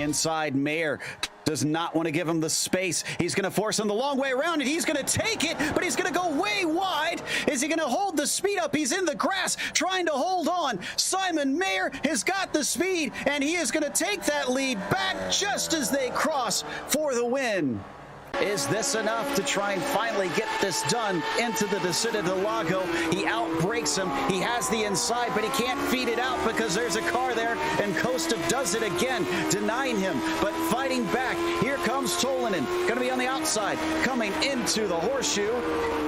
inside. Mayer does not want to give him the space. He's going to force him the long way around, and he's going to take it, but he's going to go way wide. Is he going to hold the speed up? He's in the grass trying to hold on. Simon Mayer has got the speed, and he is going to take that lead back just as they cross for the win. Is this enough to try and finally get this done into the Descida del Lago? He outbreaks him. He has the inside, but he can't feed it out because there's a car there, and Costa does it again, denying him, but fighting back. Here comes Tolanen, going to be on the outside, coming into the horseshoe.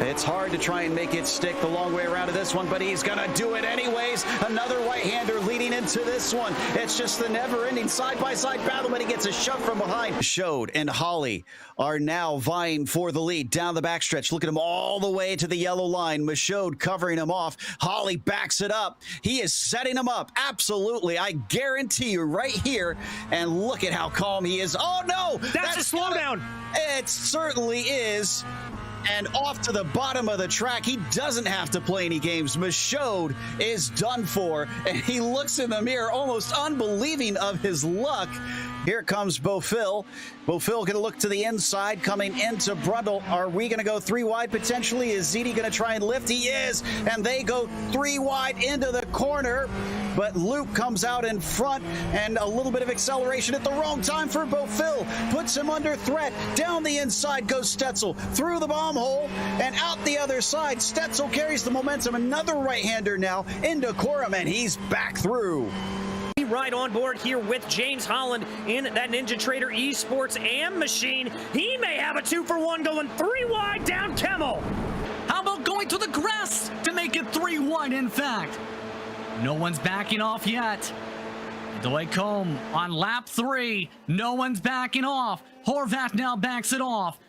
It's hard to try and make it stick the long way around to this one, but he's going to do it anyways. Another right-hander leading into this one. It's just the never-ending side-by-side battle, but he gets a shove from behind. Showed and Holly are now vying for the lead down the backstretch. Look at him all the way to the yellow line. Michaud covering him off. Holly backs it up. He is setting him up. Absolutely. I guarantee you right here. And look at how calm he is. Oh, no. That's a slowdown. It certainly is. And off to the bottom of the track. He doesn't have to play any games. Michaud is done for. And he looks in the mirror almost unbelieving of his luck. Here comes Beaufil. Beaufil going to look to the inside, coming into Brundle. Are we going to go 3 wide potentially? Is Ziti going to try and lift? He is, and they go 3 wide into the corner. But Luke comes out in front, and a little bit of acceleration at the wrong time for Beaufil. Puts him under threat. Down the inside goes Stetzel, through the bomb hole, and out the other side. Stetzel carries the momentum. Another right-hander now into Corum, and he's back through. Right on board here with James Holland in that Ninja Trader Esports AM machine. He may have a 2-for-1 going 3 wide down Kemmel. How about going to the grass to make it 3 wide, in fact? No one's backing off yet. Doycombe on lap 3. No one's backing off. Horvath now backs it off.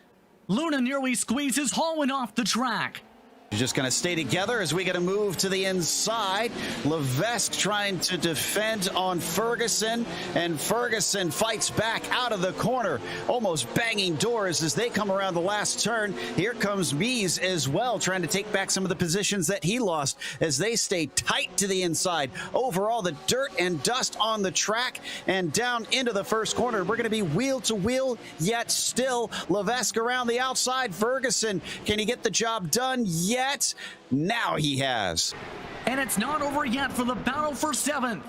Luna nearly squeezes Holland off the track. You're just going to stay together as we get a move to the inside. Levesque trying to defend on Ferguson, and Ferguson fights back out of the corner, almost banging doors as they come around the last turn. Here comes Mies as well, trying to take back some of the positions that he lost as they stay tight to the inside. Overall, the dirt and dust on the track and down into the first corner. We're going to be wheel to wheel, yet still Levesque around the outside. Ferguson, can he get the job done? Yet now he has. And it's not over yet for the battle for 7th.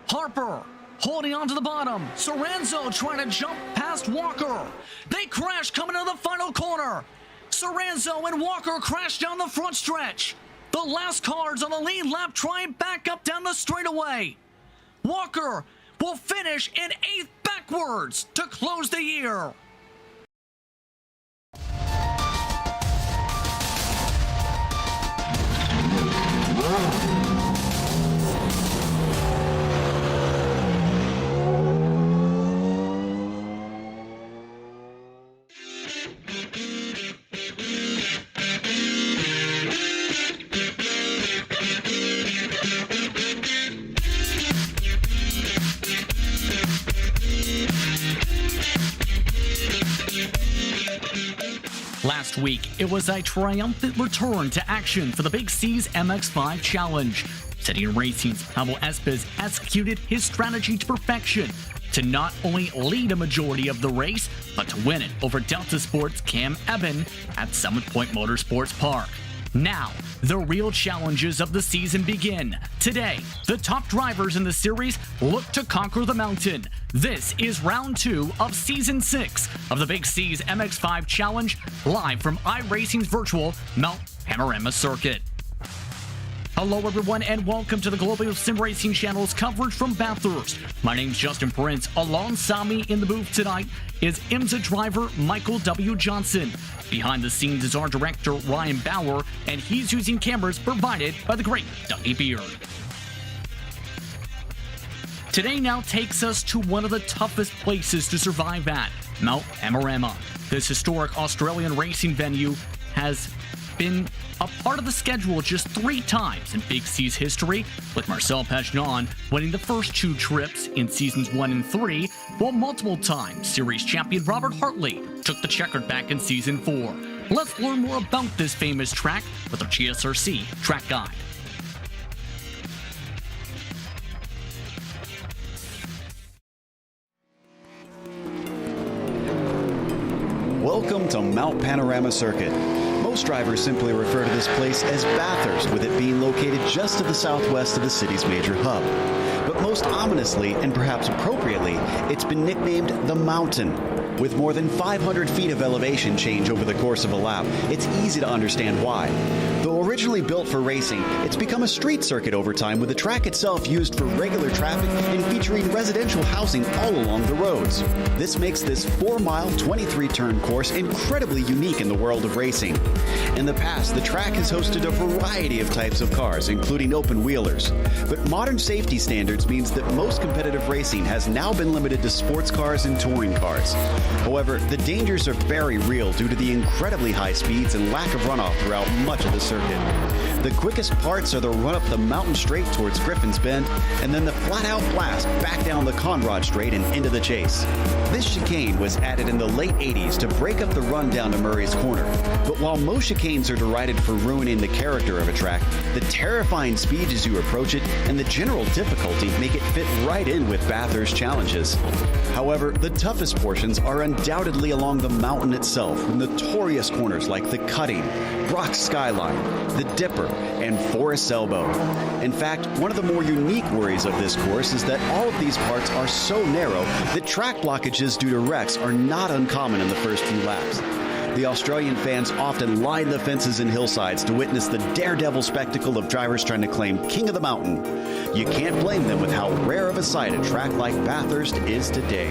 Harper holding on to the bottom. Soranzo trying to jump past Walker. They crash coming to the final corner. Soranzo and Walker crash down the front stretch. The last cars on the lead lap trying back up down the straightaway. Walker will finish in 8th backwards to close the year. Last week, it was a triumphant return to action for the Big C's MX-5 Challenge. Setting Racing's Pablo Espes executed his strategy to perfection to not only lead a majority of the race, but to win it over Delta Sports' Cam Eben at Summit Point Motorsports Park. Now, the real challenges of the season begin. Today, the top drivers in the series look to conquer the mountain. This is round 2 of season 6 of the Big C's MX-5 Challenge, live from iRacing's virtual Mount Panorama circuit. Hello everyone and welcome to the Global SimRacing Channel's coverage from Bathurst. My name's Justin Prince. Alongside me in the booth tonight is IMSA driver Michael W. Johnson. Behind the scenes is our director Ryan Bauer, and he's using cameras provided by the great Dougie Beard. Today now takes us to one of the toughest places to survive at, Mount Panorama. This historic Australian racing venue has been a part of the schedule just 3 times in Big C's history, with Marcel Pagenaud winning the first 2 trips in seasons 1 and 3, while multiple times series champion Robert Hartley took the checkered back in season 4. Let's learn more about this famous track with our GSRC track guide. Welcome to Mount Panorama Circuit. Most drivers simply refer to this place as Bathurst, with it being located just to the southwest of the city's major hub. But most ominously, and perhaps appropriately, it's been nicknamed the Mountain. With more than 500 feet of elevation change over the course of a lap, it's easy to understand why. Though originally built for racing, it's become a street circuit over time, with the track itself used for regular traffic and featuring residential housing all along the roads. This makes this 4-mile, 23-turn course incredibly unique in the world of racing. In the past, the track has hosted a variety of types of cars, including open-wheelers. But modern safety standards means that most competitive racing has now been limited to sports cars and touring cars. However, the dangers are very real due to the incredibly high speeds and lack of runoff throughout much of the circuit. The quickest parts are the run up the mountain straight towards Griffin's Bend, and then the flat-out blast back down the Conrad Straight and into the chase. This chicane was added in the late 80s to break up the run down to Murray's Corner. But while most chicanes are derided for ruining the character of a track, the terrifying speed as you approach it and the general difficulty make it fit right in with Bathurst challenges. However, the toughest portions are undoubtedly along the mountain itself, with notorious corners like the Cutting, Rock Skyline, the Dipper, and Forest Elbow. In fact, one of the more unique worries of this course is that all of these parts are so narrow that track blockages due to wrecks are not uncommon in the first few laps. The Australian fans often line the fences and hillsides to witness the daredevil spectacle of drivers trying to claim King of the Mountain. You can't blame them with how rare of a sight a track like Bathurst is today.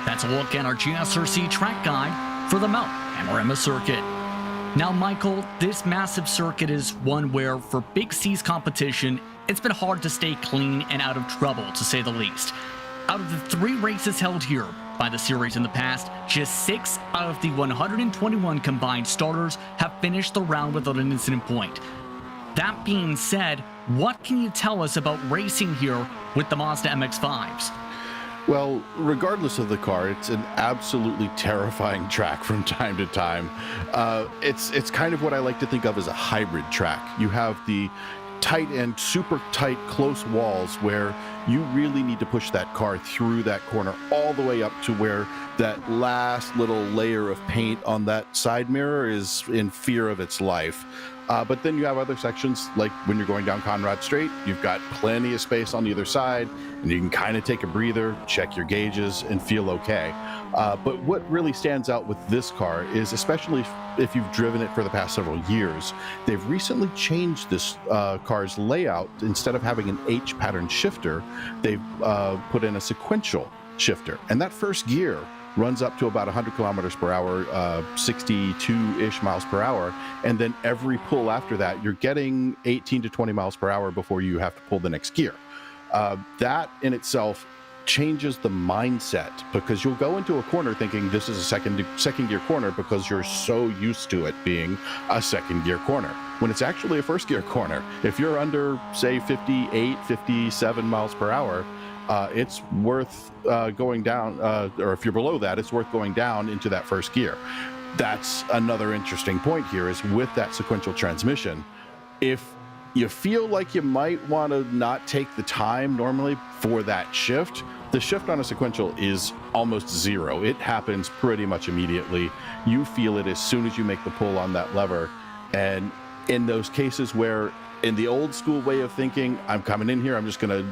That's a look at our GSRC track guide for the Mount Panorama Circuit. Now, Michael, this massive circuit is one where, for Big C's competition, it's been hard to stay clean and out of trouble, to say the least. Out of the 3 races held here by the series in the past, just 6 out of the 121 combined starters have finished the round without an incident point. That being said, what can you tell us about racing here with the Mazda MX-5s? Well, regardless of the car, it's an absolutely terrifying track from time to time. It's kind of what I like to think of as a hybrid track. You have the tight and super tight close walls where you really need to push that car through that corner all the way up to where that last little layer of paint on that side mirror is in fear of its life. But then you have other sections, like when you're going down Conrad Straight, you've got plenty of space on either side, and you can kind of take a breather, check your gauges, and feel okay. But what really stands out with this car is, especially if you've driven it for the past several years, they've recently changed this car's layout. Instead of having an H pattern shifter, they've put in a sequential shifter. And that first gear runs up to about 100 kilometers per hour, 62-ish miles per hour. And then every pull after that, you're getting 18 to 20 miles per hour before you have to pull the next gear. That in itself changes the mindset, because you'll go into a corner thinking this is a second gear corner because you're so used to it being a second gear corner, when it's actually a first gear corner. If you're under, say, 58, 57 miles per hour, it's worth going down, or if you're below that, it's worth going down into that first gear. That's another interesting point here, is with that sequential transmission, if you feel like you might want to not take the time normally for that shift, the shift on a sequential is almost zero. It happens pretty much immediately. You feel it as soon as you make the pull on that lever. And in those cases where, in the old school way of thinking, I'm coming in here, I'm just going to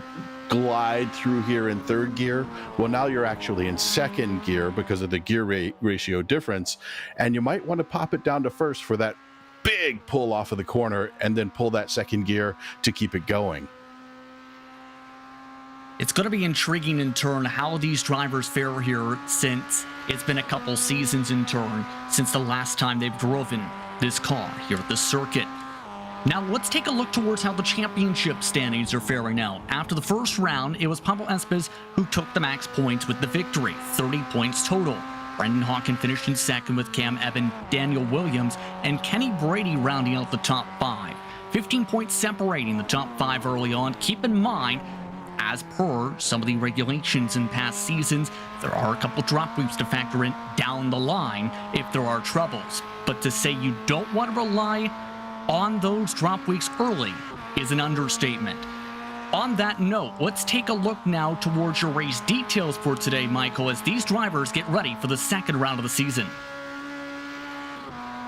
glide through here in third gear, well, now you're actually in second gear because of the gear ratio difference, and you might want to pop it down to first for that big pull off of the corner, and then pull that second gear to keep it going. It's going to be intriguing in turn how these drivers fare here, since it's been a couple seasons in turn since the last time they've driven this car here at the circuit. Now let's take a look towards how the championship standings are faring out. After the first round, it was Pablo Espes who took the max points with the victory, 30 points total. Brendan Hawken finished in second with Cam Evan, Daniel Williams, and Kenny Brady rounding out the top 5. 15 points separating the top 5 early on. Keep in mind, as per some of the regulations in past seasons, there are a couple drop groups to factor in down the line if there are troubles. But to say you don't want to rely on those drop weeks early is an understatement. On that note, let's take a look now towards your race details for today, Michael, as these drivers get ready for the second round of the season.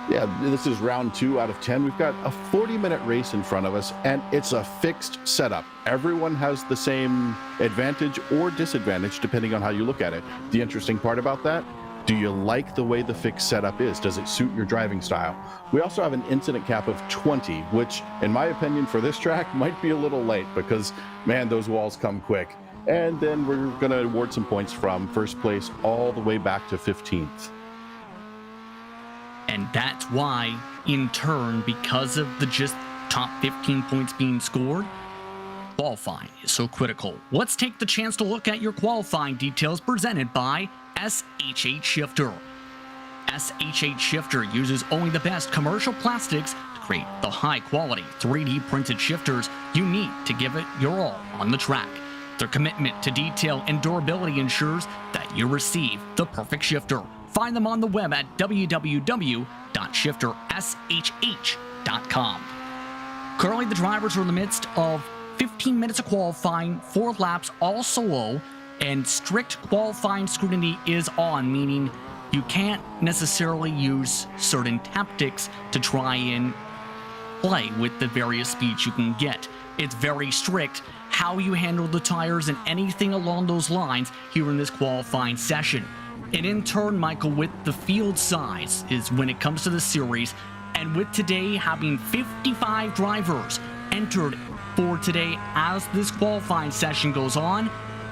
Yeah, this is round 2 out of 10. We've got a 40-minute race in front of us, and it's a fixed setup. Everyone has the same advantage or disadvantage, depending on how you look at it. The interesting part about that, do you like the way the fixed setup is? Does it suit your driving style? We also have an incident cap of 20, which, in my opinion, for this track, might be a little late because, man, those walls come quick. And then we're going to award some points from first place all the way back to 15th. And that's why, in turn, because of the just top 15 points being scored, qualifying is so critical. Let's take the chance to look at your qualifying details presented by SH8 Shifter. SH8 Shifter uses only the best commercial plastics to create the high-quality 3D printed shifters you need to give it your all on the track. Their commitment to detail and durability ensures that you receive the perfect shifter. Find them on the web at www.shiftersh.com. Currently, the drivers are in the midst of 15 minutes of qualifying, 4 laps all solo, and strict qualifying scrutiny is on, meaning you can't necessarily use certain tactics to try and play with the various speeds you can get. It's very strict how you handle the tires and anything along those lines here in this qualifying session. And in turn, Michael, with the field size is when it comes to the series, and with today having 55 drivers entered for today as this qualifying session goes on,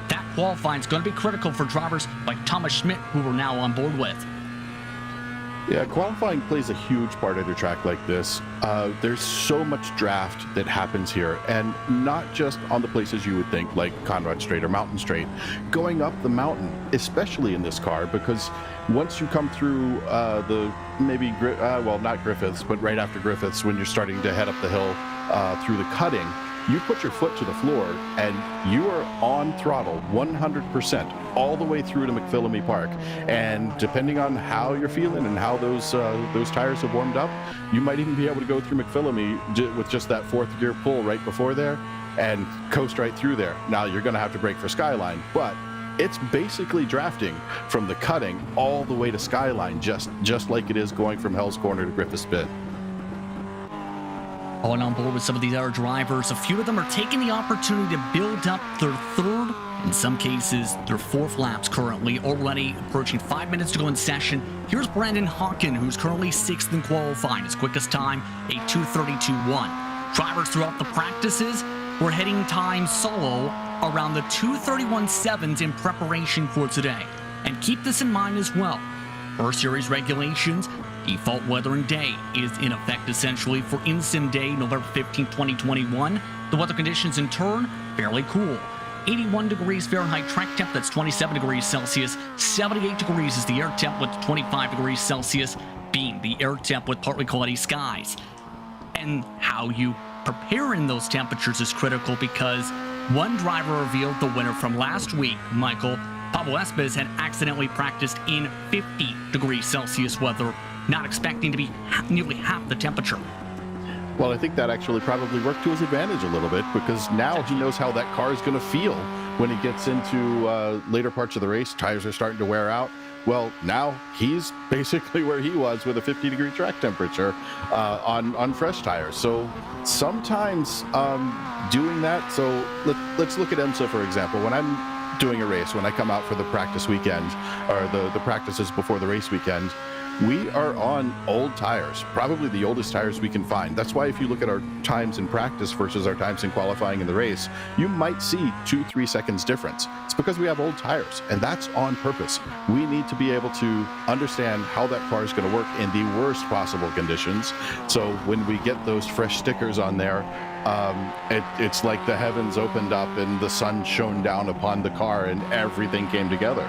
that qualifying is going to be critical for drivers like Thomas Schmidt, who we're now on board with. Yeah, qualifying plays a huge part at a track like this. There's so much draft that happens here, and not just on the places you would think, like Conrad Straight or Mountain Straight. Going up the mountain, especially in this car, because once you come through not Griffiths, but right after Griffiths, when you're starting to head up the hill through the cutting, you put your foot to the floor and you are on throttle 100% all the way through to McPhillamy Park. And depending on how you're feeling and how those tires have warmed up, you might even be able to go through McPhillamy with just that 4th gear pull right before there and coast right through there. Now you're going to have to brake for Skyline, but it's basically drafting from the cutting all the way to Skyline, just like it is going from Hell's Corner to Griffiths Pit. On board with some of these other drivers, a few of them are taking the opportunity to build up their 3rd, in some cases their 4th laps currently, already approaching 5 minutes to go in session. Here's Brandon Hawken, who's currently 6th in qualifying. His quickest time, a 2:32.1. Drivers throughout the practices were hitting times solo around the 2:31.7s in preparation for today. And keep this in mind as well. First series regulations, default weather and day is in effect essentially for in-sim day, November 15, 2021. The weather conditions in turn, fairly cool. 81 degrees Fahrenheit track temp, that's 27 degrees Celsius. 78 degrees is the air temp with 25 degrees Celsius being the air temp with partly cloudy skies. And how you prepare in those temperatures is critical because one driver revealed the winner from last week, Michael. Pablo Espes had accidentally practiced in 50 degrees Celsius weather, not expecting to be nearly half the temperature. Well, I think that actually probably worked to his advantage a little bit because now he knows how that car is going to feel when he gets into later parts of the race. Tires are starting to wear out. Well, now he's basically where he was with a 50-degree track temperature on fresh tires. So sometimes doing that, so let's look at IMSA, for example. When I'm doing a race, when I come out for the practice weekend, or the practices before the race weekend, we are on old tires, probably the oldest tires we can find. That's why if you look at our times in practice versus our times in qualifying in the race, you might see 2-3 seconds difference. It's because we have old tires, and that's on purpose. We need to be able to understand how that car is going to work in the worst possible conditions. So when we get those fresh stickers on there, it's like the heavens opened up and the sun shone down upon the car and everything came together.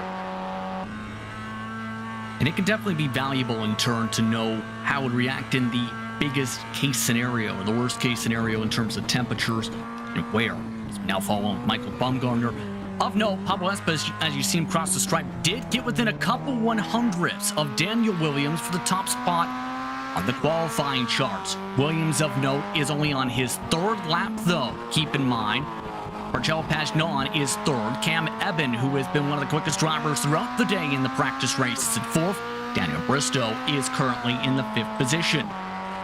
And it can definitely be valuable in turn to know how it would react in the biggest case scenario or the worst case scenario in terms of temperatures and where. As we now follow Michael Baumgartner. Of note, Pablo Espes, as you see him cross the stripe, did get within a couple 100ths of Daniel Williams for the top spot on the qualifying charts. Williams of note is only on his third lap though. Keep in mind, Marcel Pagnon is third. Cam Eben, who has been one of the quickest drivers throughout the day in the practice race, is in fourth. Daniel Bristow is currently in the fifth position.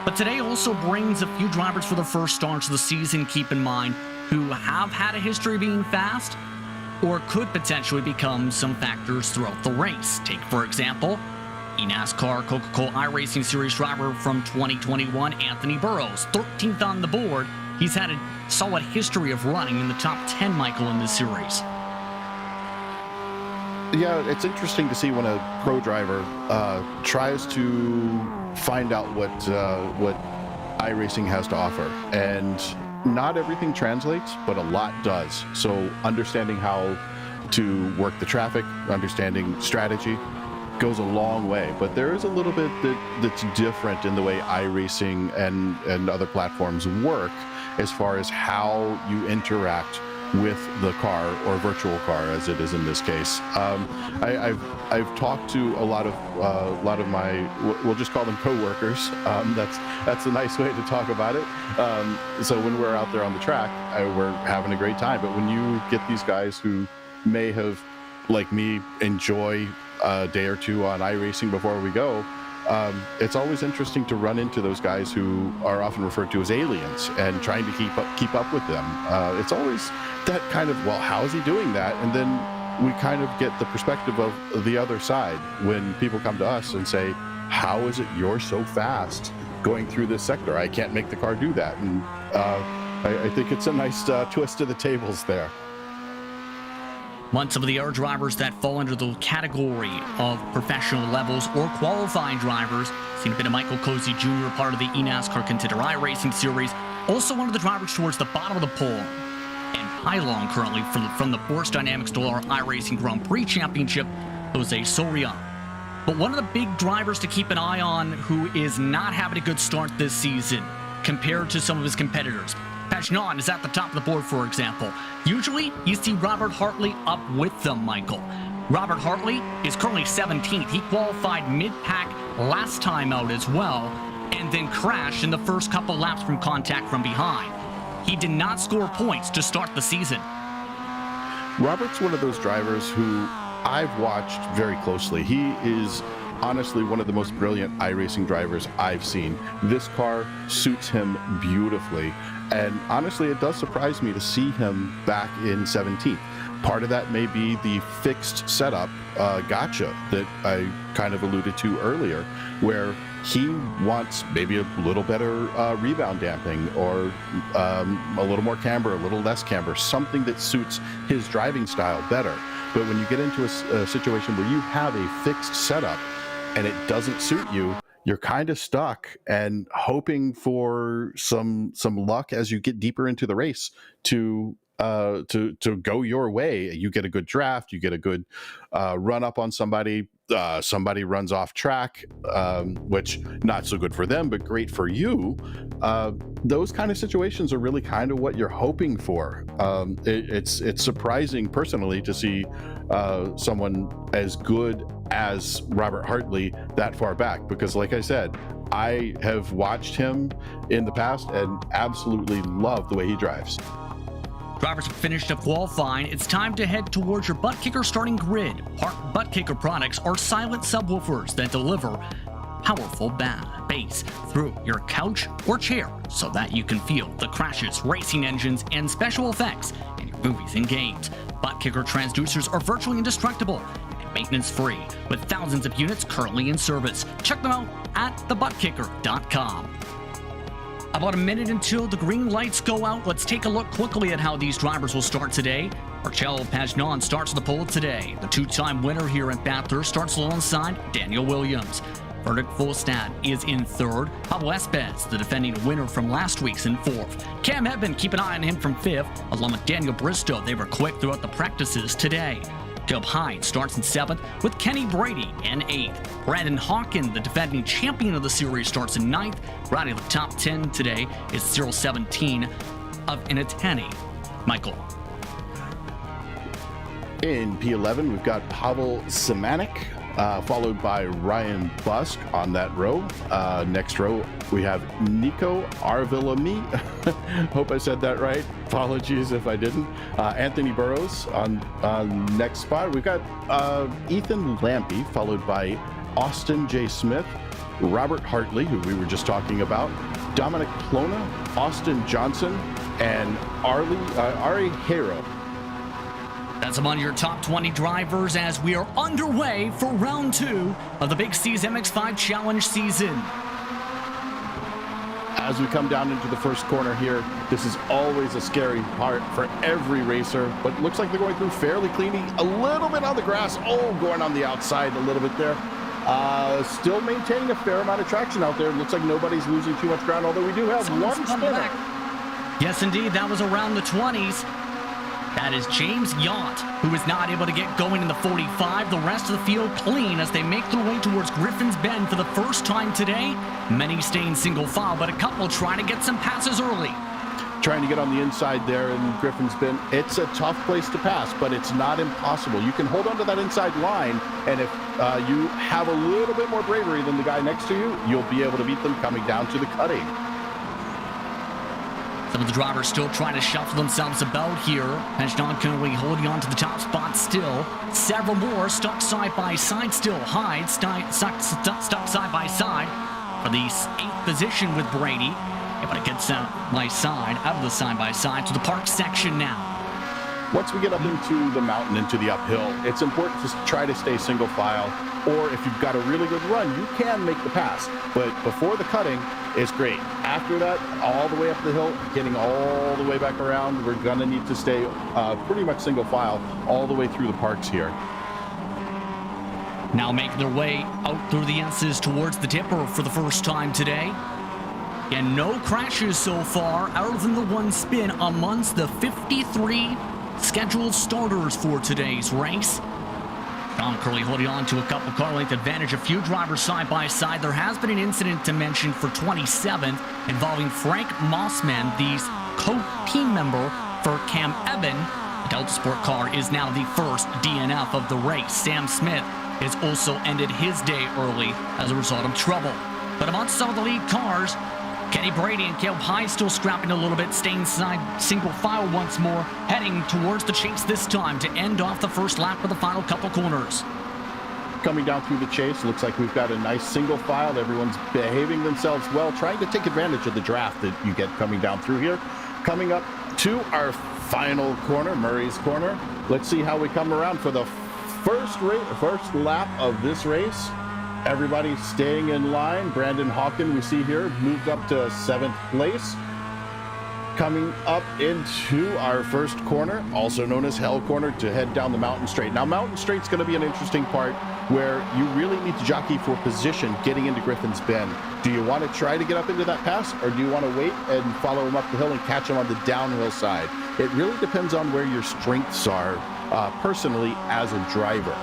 But today also brings a few drivers for their first starts of the season, keep in mind, who have had a history of being fast or could potentially become some factors throughout the race. Take, for example, eNASCAR Coca-Cola iRacing Series driver from 2021, Anthony Burrows, 13th on the board. He's had a solid history of running in the top 10, Michael, in this series. Yeah, it's interesting to see when a pro driver tries to find out what iRacing has to offer. And not everything translates, but a lot does. So understanding how to work the traffic, understanding strategy goes a long way. But there is a little bit that's different in the way iRacing and other platforms work as far as how you interact with the car, or virtual car as it is in this case. I've talked to a lot of my, we'll just call them co-workers. That's a nice way to talk about it. So when we're out there on the track, we're having a great time. But when you get these guys who may have, like me, enjoy a day or two on iRacing before we go, it's always interesting to run into those guys who are often referred to as aliens and trying to keep up with them. It's always that kind of, well, how is he doing that? And then we kind of get the perspective of the other side when people come to us and say, how is it you're so fast going through this sector? I can't make the car do that. And I think it's a nice twist to the tables there. One, some of the other drivers that fall under the category of professional levels or qualifying drivers. Seen a bit of Michael Cozy Jr., part of the eNASCAR Contender iRacing Series. Also one of the drivers towards the bottom of the poll. And pylon currently from the Force Dynamics Dollar iRacing Grand Prix Championship, Jose Soria. But one of the big drivers to keep an eye on who is not having a good start this season compared to some of his competitors. Pagnon is at the top of the board, for example. Usually, you see Robert Hartley up with them, Michael. Robert Hartley is currently 17th. He qualified mid-pack last time out as well, and then crashed in the first couple laps from contact from behind. He did not score points to start the season. Robert's one of those drivers who I've watched very closely. He is honestly one of the most brilliant iRacing drivers I've seen. This car suits him beautifully. And honestly, it does surprise me to see him back in 17th. Part of that may be the fixed setup gotcha that I kind of alluded to earlier, where he wants maybe a little better rebound damping, or a little more camber, a little less camber, something that suits his driving style better. But when you get into a situation where you have a fixed setup and it doesn't suit you, you're kind of stuck and hoping for some luck as you get deeper into the race to go your way. You get a good draft, you get a good run up on somebody. Somebody runs off track, which not so good for them, but great for you. Those kind of situations are really kind of what you're hoping for. It's surprising personally to see someone as good as Robert Hartley that far back, because like I said, I have watched him in the past and absolutely love the way he drives. Drivers have finished up qualifying. It's time to head towards your butt kicker starting grid. Hart Butt Kicker products are silent subwoofers that deliver powerful bass through your couch or chair so that you can feel the crashes, racing engines, and special effects in your movies and games. Butt Kicker transducers are virtually indestructible and maintenance-free, with thousands of units currently in service. Check them out at thebuttkicker.com. About a minute until the green lights go out. Let's take a look quickly at how these drivers will start today. Marcel Pagnon starts the pole today. The two-time winner here at Bathurst starts alongside Daniel Williams. Verdict Volstad is in third. Pablo Espez, the defending winner from last week's, in fourth. Cam Eben, keep an eye on him from fifth, along with Daniel Bristow. They were quick throughout the practices today. Caleb Hines starts in seventh, with Kenny Brady in eighth. Brandon Hawkin, the defending champion of the series, starts in ninth. Riding the top 10 today is 017 of Inatani. Michael. In P11, we've got Pavel Szymanek followed by Ryan Busk on that row. Next row, we have Nico Arvilami. Hope I said that right. Apologies if I didn't. Anthony Burrows on next spot. We've got Ethan Lampy, followed by Austin J. Smith, Robert Hartley, who we were just talking about, Dominic Plona, Austin Johnson, and Ari Haro. That's among your top 20 drivers as we are underway for round 2 of the Big C's MX-5 Challenge season. As we come down into the first corner here, this is always a scary part for every racer, but it looks like they're going through fairly cleanly. A little bit on the grass. Oh, going on the outside a little bit there. Still maintaining a fair amount of traction out there. It looks like nobody's losing too much ground, although we do have one spinner. Yes, indeed. That was around the 20s. That is James Yacht, who is not able to get going in the 45. The rest of the field clean as they make their way towards Griffin's Bend for the first time today. Many stay in single file, but a couple try to get some passes early. Trying to get on the inside there in Griffin's Bend. It's a tough place to pass, but it's not impossible. You can hold onto that inside line, and if you have a little bit more bravery than the guy next to you, you'll be able to beat them coming down to the cutting. Some of the drivers still trying to shuffle themselves about here. Ashton currently holding on to the top spot still. Several more stuck side by side still. Hyde stuck side by side for the 8th position with Brady. Able to get side by side, out of the side by side to the park section now. Once we get up into the mountain, into the uphill, it's important to try to stay single file, or if you've got a really good run, you can make the pass. But before the cutting, it's great. After that, all the way up the hill, getting all the way back around, we're gonna need to stay pretty much single file all the way through the parks here. Now making their way out through the S's towards the tipper for the first time today. And no crashes so far, other than the one spin amongst the 53 scheduled starters for today's race. Don Curley holding on to a couple car length advantage, a few drivers side by side. There has been an incident to mention for 27th involving Frank Mossman, the co-team member for Cam Eben. The Delta Sport car is now the first DNF of the race. Sam Smith has also ended his day early as a result of trouble. But amongst some of the lead cars, Kenny Brady and Caleb Hyde still scrapping a little bit, staying inside single file once more, heading towards the chase this time to end off the first lap of the final couple corners. Coming down through the chase, looks like we've got a nice single file. Everyone's behaving themselves well, trying to take advantage of the draft that you get coming down through here. Coming up to our final corner, Murray's Corner. Let's see how we come around for the first lap of this race. Everybody staying in line. Brandon Hawken, we see here, moved up to 7th place. Coming up into our first corner, also known as Hell Corner, to head down the Mountain Straight. Now, Mountain Straight's going to be an interesting part where you really need to jockey for position getting into Griffin's Bend. Do you want to try to get up into that pass, or do you want to wait and follow him up the hill and catch him on the downhill side? It really depends on where your strengths are personally as a driver.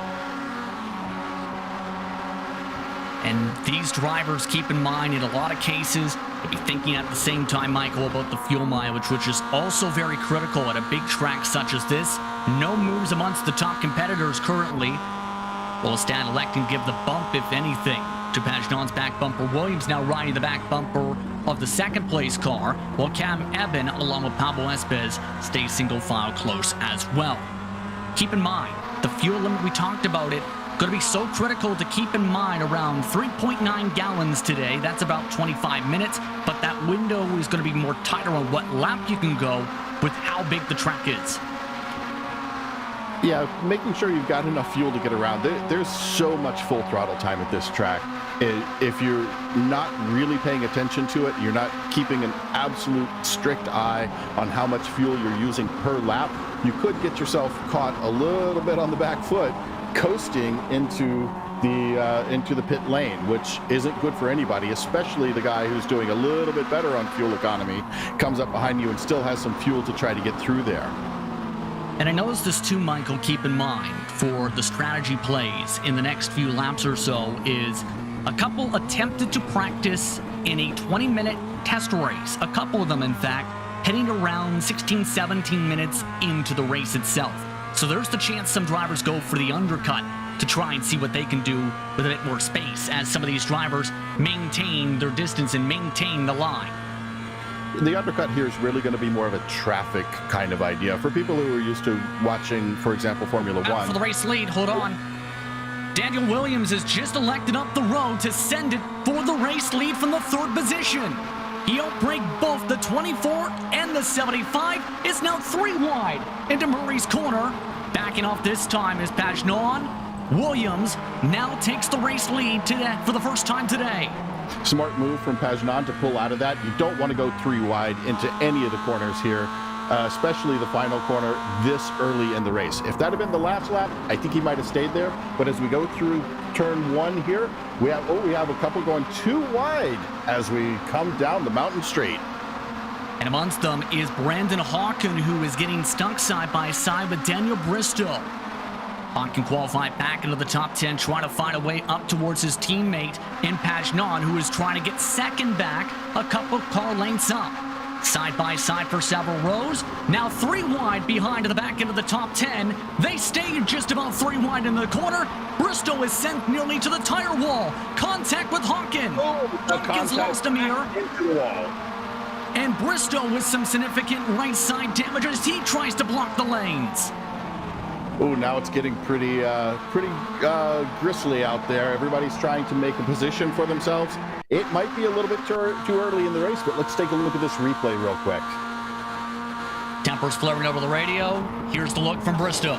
And these drivers, keep in mind, in a lot of cases, you'll be thinking at the same time, Michael, about the fuel mileage, which is also very critical at a big track such as this. No moves amongst the top competitors currently. Will Stan elect and give the bump, if anything, to Pagenaud's back bumper. Williams now riding the back bumper of the second place car, while Cam Eben, along with Pablo Espez, stay single file close as well. Keep in mind, the fuel limit, we talked about it, going to be so critical to keep in mind. Around 3.9 gallons today. That's about 25 minutes, but that window is going to be more tighter on what lap you can go with how big the track is. Yeah, making sure you've got enough fuel to get around. There's so much full throttle time at this track. If you're not really paying attention to it, you're not keeping an absolute strict eye on how much fuel you're using per lap, you could get yourself caught a little bit on the back foot, coasting into the pit lane, which isn't good for anybody, especially the guy who's doing a little bit better on fuel economy, comes up behind you and still has some fuel to try to get through there. And I noticed this too, Michael, keep in mind for the strategy plays in the next few laps or so is a couple attempted to practice in a 20-minute test race. A couple of them, in fact, heading around 16, 17 minutes into the race itself. So there's the chance some drivers go for the undercut to try and see what they can do with a bit more space as some of these drivers maintain their distance and maintain the line. The undercut here is really going to be more of a traffic kind of idea for people who are used to watching, for example, Formula Out One. for the race lead, hold on. Daniel Williams has just elected up the road to send it for the race lead from the third position. He outbraked both the 24 and the 75. It's now 3 wide into Murray's corner. Backing off this time is Pagnon. Williams now takes the race lead today for the first time today. Smart move from Pagnon to pull out of that. You don't want to go 3 wide into any of the corners here, especially the final corner this early in the race. If that had been the last lap, I think he might have stayed there. But as we go through turn 1 here, we have a couple going 2 wide as we come down the mountain straight. And amongst them is Brandon Hawken, who is getting stuck side by side with Daniel Bristow. Hawken qualified back into the top 10, trying to find a way up towards his teammate in Pagnon, who is trying to get second back a couple car lengths up. Side by side for several rows. Now 3 wide behind to the back end of the top 10. They stay just about 3 wide in the corner. Bristow is sent nearly to the tire wall. Contact with Hawken. Hawken's lost a mirror. Into the wall. And Bristow with some significant right side damage as he tries to block the lanes. Oh, now it's getting pretty grisly out there. Everybody's trying to make a position for themselves. It might be a little bit too early in the race, but let's take a look at this replay real quick. Tempers flaring over the radio. Here's the look from Bristow.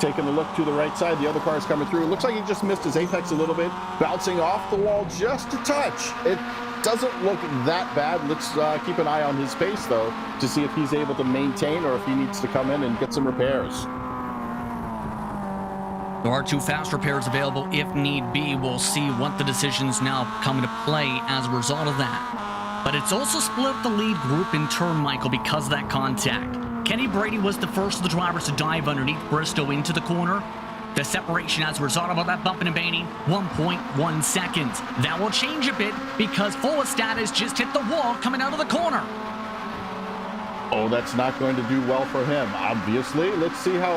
Taking a look to the right side, the other car is coming through. It looks like he just missed his apex a little bit, bouncing off the wall just a touch. It doesn't look that bad. Let's keep an eye on his pace, though, to see if he's able to maintain or if he needs to come in and get some repairs. There are 2 fast repairs available if need be. We'll see what the decisions now come into play as a result of that. But it's also split up the lead group in turn, Michael, because of that contact. Kenny Brady was the first of the drivers to dive underneath Bristow into the corner. The separation as a result of that bumping and banging, 1.1 seconds. That will change a bit because Folestad has just hit the wall coming out of the corner. Oh, that's not going to do well for him, obviously. Let's see how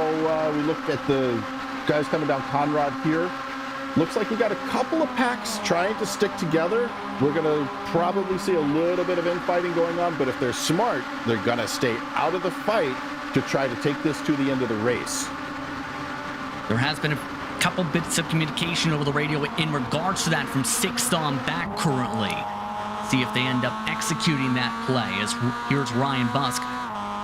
we look at the guys coming down Conrad here. Looks like we got a couple of packs trying to stick together. We're going to probably see a little bit of infighting going on, but if they're smart, they're going to stay out of the fight to try to take this to the end of the race. There has been a couple bits of communication over the radio in regards to that from 6th on back currently. See if they end up executing that play, as here's Ryan Busk,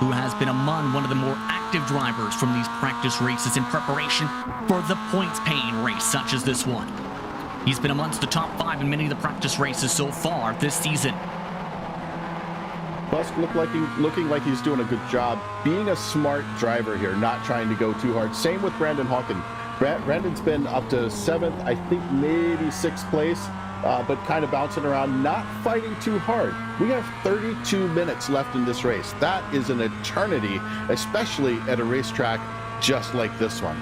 who has been among one of the more active drivers from these practice races in preparation for the points-paying race such as this one. He's been amongst the top 5 in many of the practice races so far this season. Busk looking like he's doing a good job being a smart driver here, not trying to go too hard. Same with Brandon Hawken. Brandon's been up to 7th, I think maybe 6th place, but kind of bouncing around, not fighting too hard. We have 32 minutes left in this race. That is an eternity, especially at a racetrack just like this one.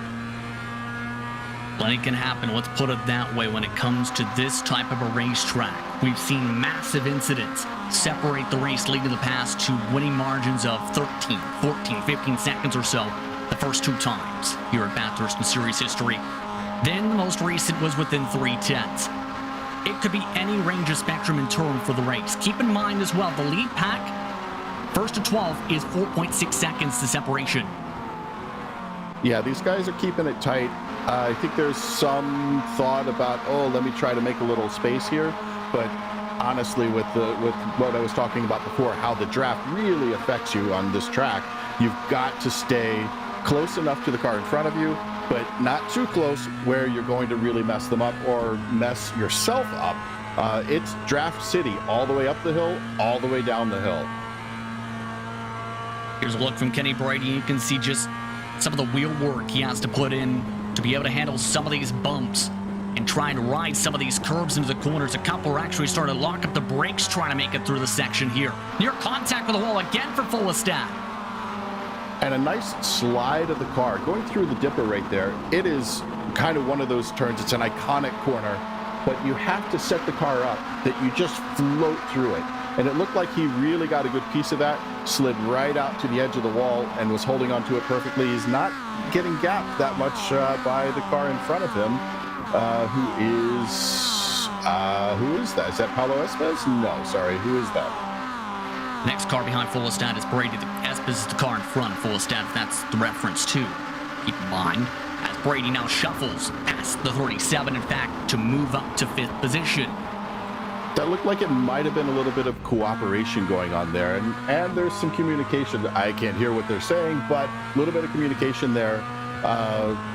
Plenty can happen, let's put it that way, when it comes to this type of a racetrack. We've seen massive incidents separate the race lead in the past to winning margins of 13, 14, 15 seconds or so the first 2 times here at Bathurst in series history. Then the most recent was within 3 tenths. It could be any range of spectrum in turn for the race. Keep in mind as well, the lead pack, 1st to 12, is 4.6 seconds to separation. Yeah, these guys are keeping it tight. I think there's some thought about, oh, let me try to make a little space here. But honestly, with what I was talking about before, how the draft really affects you on this track, you've got to stay close enough to the car in front of you, but not too close where you're going to really mess them up or mess yourself up. It's draft city, all the way up the hill, all the way down the hill. Here's a look from Kenny Brady. You can see just some of the wheel work he has to put in to be able to handle some of these bumps and try and ride some of these curves into the corners. A couple are actually starting to lock up the brakes trying to make it through the section here. Near contact with the wall again for Folestad. And a nice slide of the car going through the dipper right there. It is kind of one of those turns. It's an iconic corner. but you have to set the car up that you just float through it. And it looked like he really got a good piece of that, slid right out to the edge of the wall and was holding onto it perfectly. He's not getting gapped that much by the car in front of him, who is that? Is that Paulo Espes? No, sorry, who is that? Next car behind Fullestad is Brady. Espes is the car in front of Fullestad. That's the reference too. Keep in mind, as Brady now shuffles past the 37, in fact, to move up to 5th position. That looked like it might have been a little bit of cooperation going on there, and there's some communication. I can't hear what they're saying, but a little bit of communication there.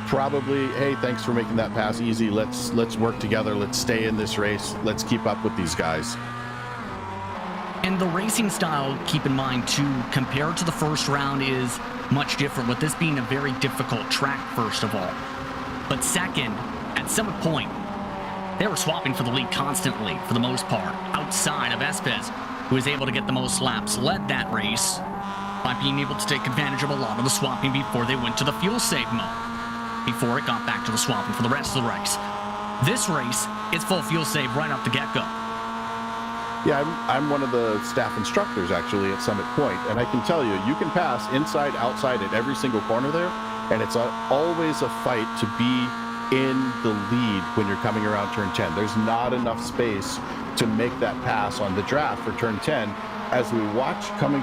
Probably, hey, thanks for making that pass easy. Let's work together. Let's stay in this race. Let's keep up with these guys. And the racing style, keep in mind too, compared to the first round, is much different, with this being a very difficult track, first of all. But second, at some point, they were swapping for the lead constantly, for the most part, outside of Espes, who was able to get the most laps, led that race by being able to take advantage of a lot of the swapping before they went to the fuel save mode, before it got back to the swapping for the rest of the race. This race is full fuel save right off the get-go. Yeah, I'm one of the staff instructors, actually, at Summit Point, and I can tell you, you can pass inside, outside at every single corner there, and it's always a fight to be in the lead when you're coming around turn 10. There's not enough space to make that pass on the draft for turn 10. As we watch coming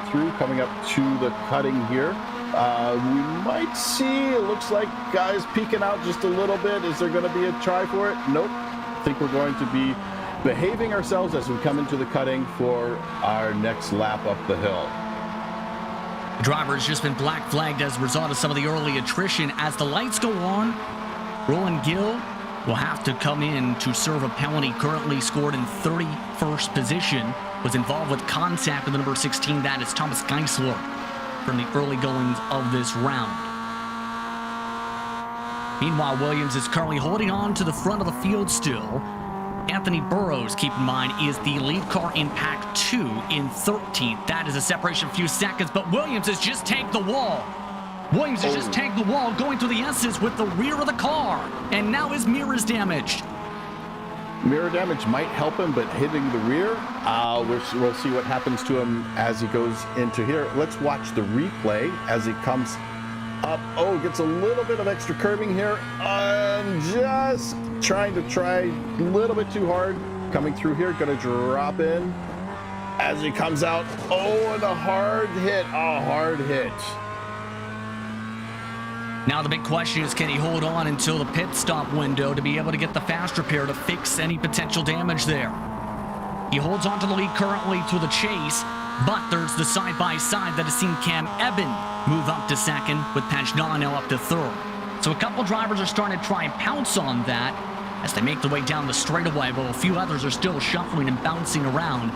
up to the cutting here, we might see, it looks like guys peeking out just a little bit. Is there going to be a try for it? Nope. I think we're going to be behaving ourselves as we come into the cutting for our next lap up the hill. The driver has just been black flagged as a result of some of the early attrition. As the lights go on, Roland Gill will have to come in to serve a penalty. Currently scored in 31st position. Was involved with contact with the number 16. That is Thomas Geisler from the early goings of this round. Meanwhile, Williams is currently holding on to the front of the field still. Anthony Burrows, keep in mind, is the lead car in Pack 2 in 13th. That is a separation of a few seconds, but Williams has just tanked the wall. Williams has just tanked the wall, going through the S's with the rear of the car, and now his mirror is damaged. Mirror damage might help him, but hitting the rear, we'll see what happens to him as he goes into here. Let's watch the replay as he comes up. Oh, gets a little bit of extra curbing here, and just try a little bit too hard. Coming through here, gonna drop in as he comes out. Oh, and a hard hit. Now the big question is, can he hold on until the pit stop window to be able to get the fast repair to fix any potential damage there? He holds on to the lead currently through the chase, but there's the side-by-side that has seen Cam Eben move up to second, with Pagnon now up to third. So a couple drivers are starting to try and pounce on that as they make their way down the straightaway, while a few others are still shuffling and bouncing around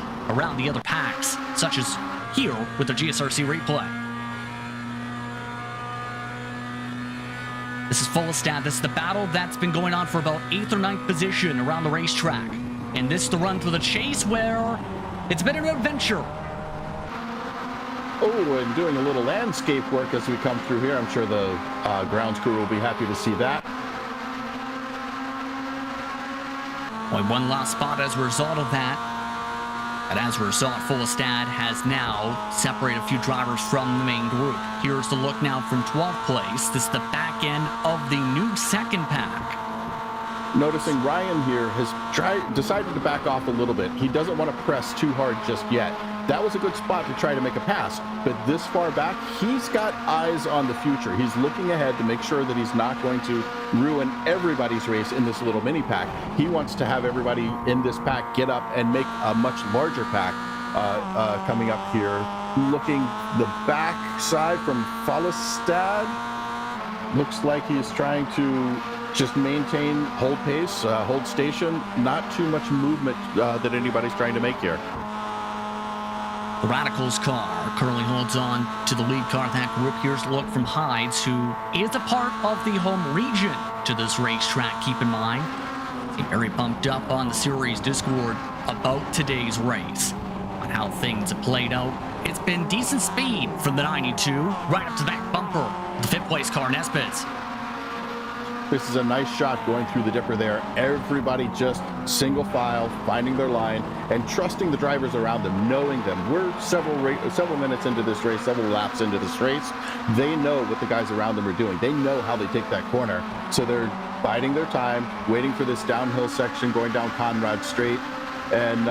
the other packs, such as here with the GSRC replay. This is Fullestad. This is the battle that's been going on for about 8th or 9th position around the racetrack. And this is the run through the chase where it's been an adventure. Oh, and doing a little landscape work as we come through here. I'm sure the grounds crew will be happy to see that. Only one last spot as a result of that. And as a result, Fullestad has now separated a few drivers from the main group. Here's the look now from 12th place. This is the back end of the new second pack. Noticing Ryan here has decided to back off a little bit. He doesn't want to press too hard just yet. That was a good spot to try to make a pass, but this far back, he's got eyes on the future. He's looking ahead to make sure that he's not going to ruin everybody's race in this little mini pack. He wants to have everybody in this pack get up and make a much larger pack coming up here. Looking the back side from Fullestad. Looks like he's trying to just maintain, hold pace, hold station. Not too much movement that anybody's trying to make here. The Radicals car currently holds on to the lead car of that group. Here's a look from Hides, who is a part of the home region to this racetrack, keep in mind. He's very pumped up on the series Discord about today's race, on how things have played out. It's been decent speed from the 92 right up to that bumper, the 5th place car in Espes. This is a nice shot going through the dipper there. Everybody just single file, finding their line, and trusting the drivers around them, knowing them. We're several minutes into this race, several laps into this race. They know what the guys around them are doing. They know how they take that corner. So they're biding their time, waiting for this downhill section going down Conrad Straight, and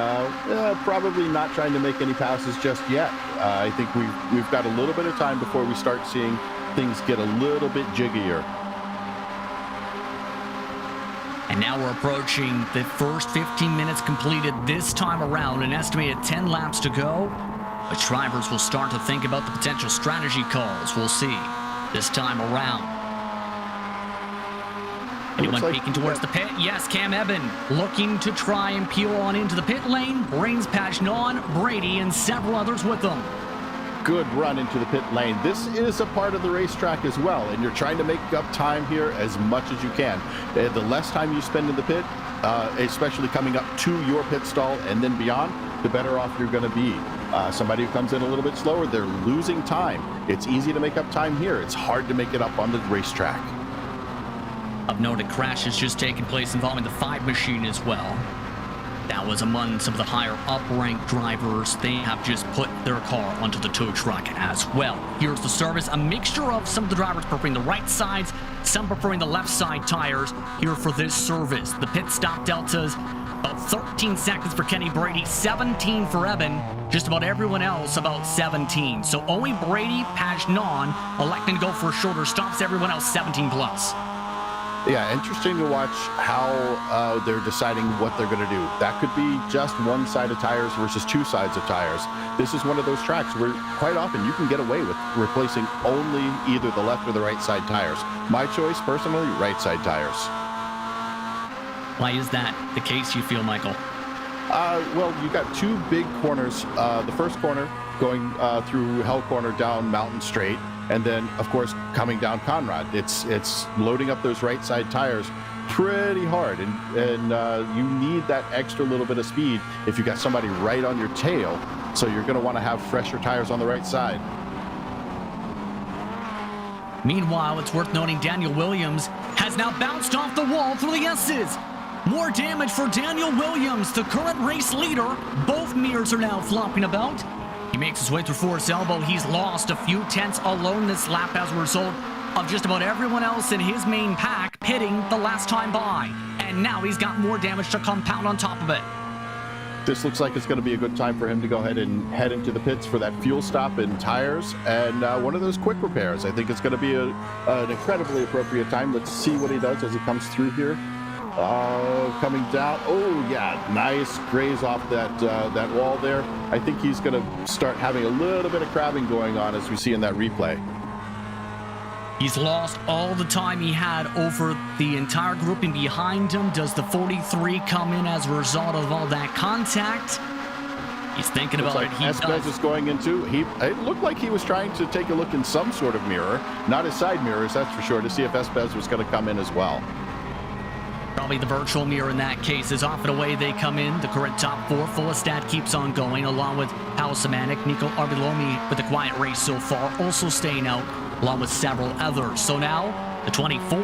probably not trying to make any passes just yet. I think we've got a little bit of time before we start seeing things get a little bit jiggier. And now we're approaching the first 15 minutes completed this time around, an estimated 10 laps to go. Which drivers will start to think about the potential strategy calls. We'll see this time around. Anyone peeking towards the pit? Yes, Cam Eben looking to try and peel on into the pit lane. Brains, Pagnon, Brady, and several others with them. Good run into the pit lane. This is a part of the racetrack as well, and you're trying to make up time here as much as you can. The less time you spend in the pit, especially coming up to your pit stall and then beyond, the better off you're going to be. Somebody who comes in a little bit slower, they're losing time. It's easy to make up time here. It's hard to make it up on the racetrack. Of note, a crash has just taken place involving the 5 machine as well. That was among some of the higher up-ranked drivers. They have just put their car onto the tow truck as well. Here's the service, a mixture of some of the drivers preferring the right sides, some preferring the left side tires here for this service. The pit stop deltas, about 13 seconds for Kenny Brady, 17 for Eben, just about everyone else about 17. So only Brady, Pagnon electing to go for shorter stops, everyone else 17 plus. Yeah, interesting to watch how they're deciding what they're going to do. That could be just one side of tires versus 2 sides of tires. This is one of those tracks where quite often you can get away with replacing only either the left or the right side tires. My choice, personally, right side tires. Why is that the case, you feel, Michael? Well, you've got 2 big corners. The first corner going through Hell Corner down Mountain Straight, and then, of course, coming down Conrad. It's loading up those right side tires pretty hard, and you need that extra little bit of speed if you've got somebody right on your tail, so you're going to want to have fresher tires on the right side. Meanwhile, it's worth noting Daniel Williams has now bounced off the wall through the S's. More damage for Daniel Williams, the current race leader. Both mirrors are now flopping about. He makes his way through Forest Elbow. He's lost a few tenths alone this lap as a result of just about everyone else in his main pack pitting the last time by. And now he's got more damage to compound on top of it. This looks like it's going to be a good time for him to go ahead and head into the pits for that fuel stop and tires and one of those quick repairs. I think it's going to be an incredibly appropriate time. Let's see what he does as he comes through here. Coming down. Oh, yeah, nice graze off that wall there. I think he's going to start having a little bit of crabbing going on as we see in that replay. He's lost all the time he had over the entire grouping behind him. Does the 43 come in as a result of all that contact? He's thinking about it. He Espez is going into. It looked like he was trying to take a look in some sort of mirror, not his side mirrors, that's for sure, to see if Espez was going to come in as well. Probably the virtual mirror in that case is off and away they come in. The current top 4, Fullestat keeps on going, along with Hal Semanik, Nico Arbilomi with a quiet race so far, also staying out, along with several others. So now, the 24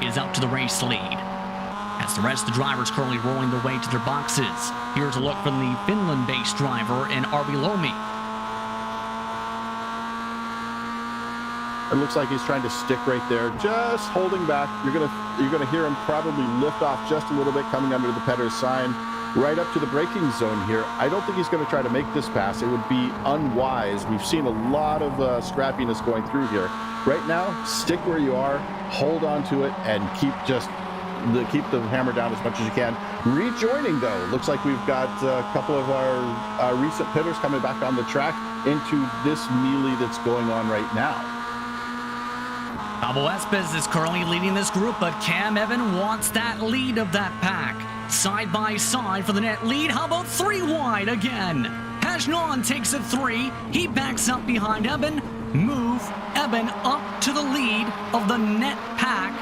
is out to the race lead. As the rest of the drivers currently rolling their way to their boxes. Here's a look from the Finland-based driver in Arbilomi. It looks like he's trying to stick right there, just holding back. You're gonna hear him probably lift off just a little bit coming under the Petters sign, right up to the braking zone here. I don't think he's going to try to make this pass. It would be unwise. We've seen a lot of scrappiness going through here. Right now, stick where you are, hold on to it, and keep the hammer down as much as you can. Rejoining though, looks like we've got a couple of our recent pitters coming back on the track into this melee that's going on right now. Pablo Espez is currently leading this group, but Cam Eben wants that lead of that pack. Side by side for the net lead. How about 3 wide again? Pagnon takes it 3. He backs up behind Eben. Move Eben up to the lead of the net pack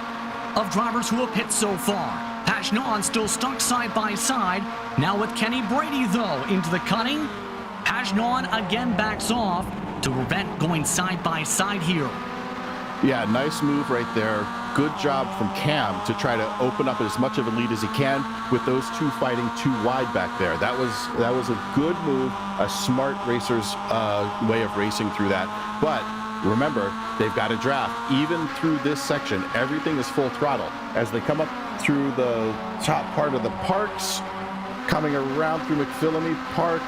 of drivers who have hit so far. Pagnon still stuck side by side. Now with Kenny Brady, though, into the cutting. Pagnon again backs off to prevent going side by side here. Yeah, nice move right there. Good job from Cam to try to open up as much of a lead as he can with those two fighting too wide back there. That was a good move, a smart racer's way of racing through that. But remember, they've got a draft. Even through this section, everything is full throttle. As they come up through the top part of the parks, coming around through McPhillamy Park,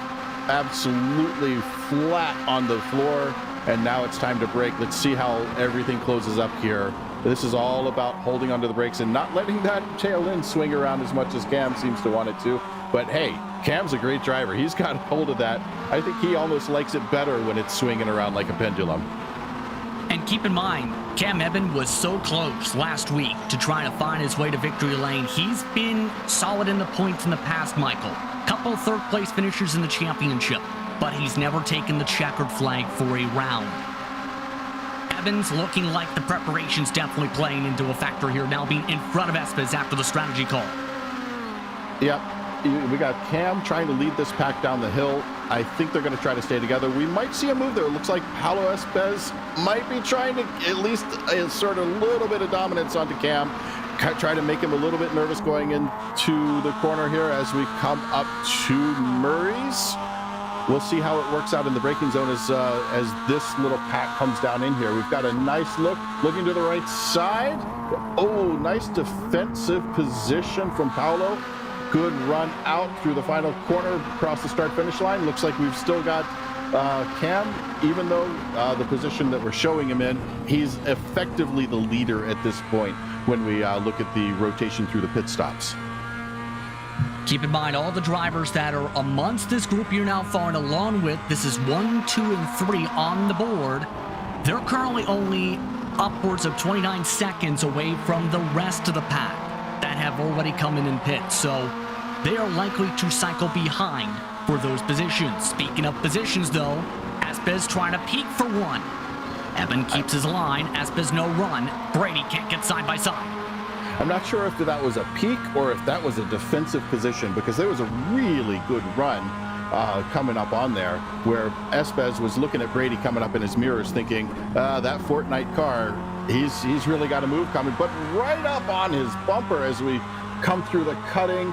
absolutely flat on the floor. And now it's time to brake. Let's see how everything closes up here. This is all about holding onto the brakes and not letting that tail end swing around as much as Cam seems to want it to. But hey, Cam's a great driver. He's got hold of that. I think he almost likes it better when it's swinging around like a pendulum. And keep in mind, Cam Eben was so close last week to try to find his way to victory lane. He's been solid in the points in the past, Michael. Couple third-place finishers in the championship, but he's never taken the checkered flag for a round. Evans looking like the preparation's definitely playing into a factor here, now being in front of Espes after the strategy call. Yep, we got Cam trying to lead this pack down the hill. I think they're going to try to stay together. We might see a move there. It looks like Paulo Espes might be trying to at least insert a little bit of dominance onto Cam. Try to make him a little bit nervous going into the corner here as we come up to Murray's. We'll see how it works out in the braking zone as this little pack comes down in here. We've got a nice look, looking to the right side. Oh, nice defensive position from Paulo. Good run out through the final corner across the start-finish line. Looks like we've still got Cam, even though the position that we're showing him in, he's effectively the leader at this point when we look at the rotation through the pit stops. Keep in mind, all the drivers that are amongst this group you're now following along with, this is 1, 2, and 3 on the board. They're currently only upwards of 29 seconds away from the rest of the pack that have already come in pit. So they are likely to cycle behind for those positions. Speaking of positions, though, Espes trying to peak for one. Evan keeps his line. Espes no run. Brady can't get side by side. I'm not sure if that was a peak or if that was a defensive position, because there was a really good run coming up on there where Espes was looking at Brady coming up in his mirrors thinking, that Fortnite car, he's really got a move coming, but right up on his bumper as we come through the cutting,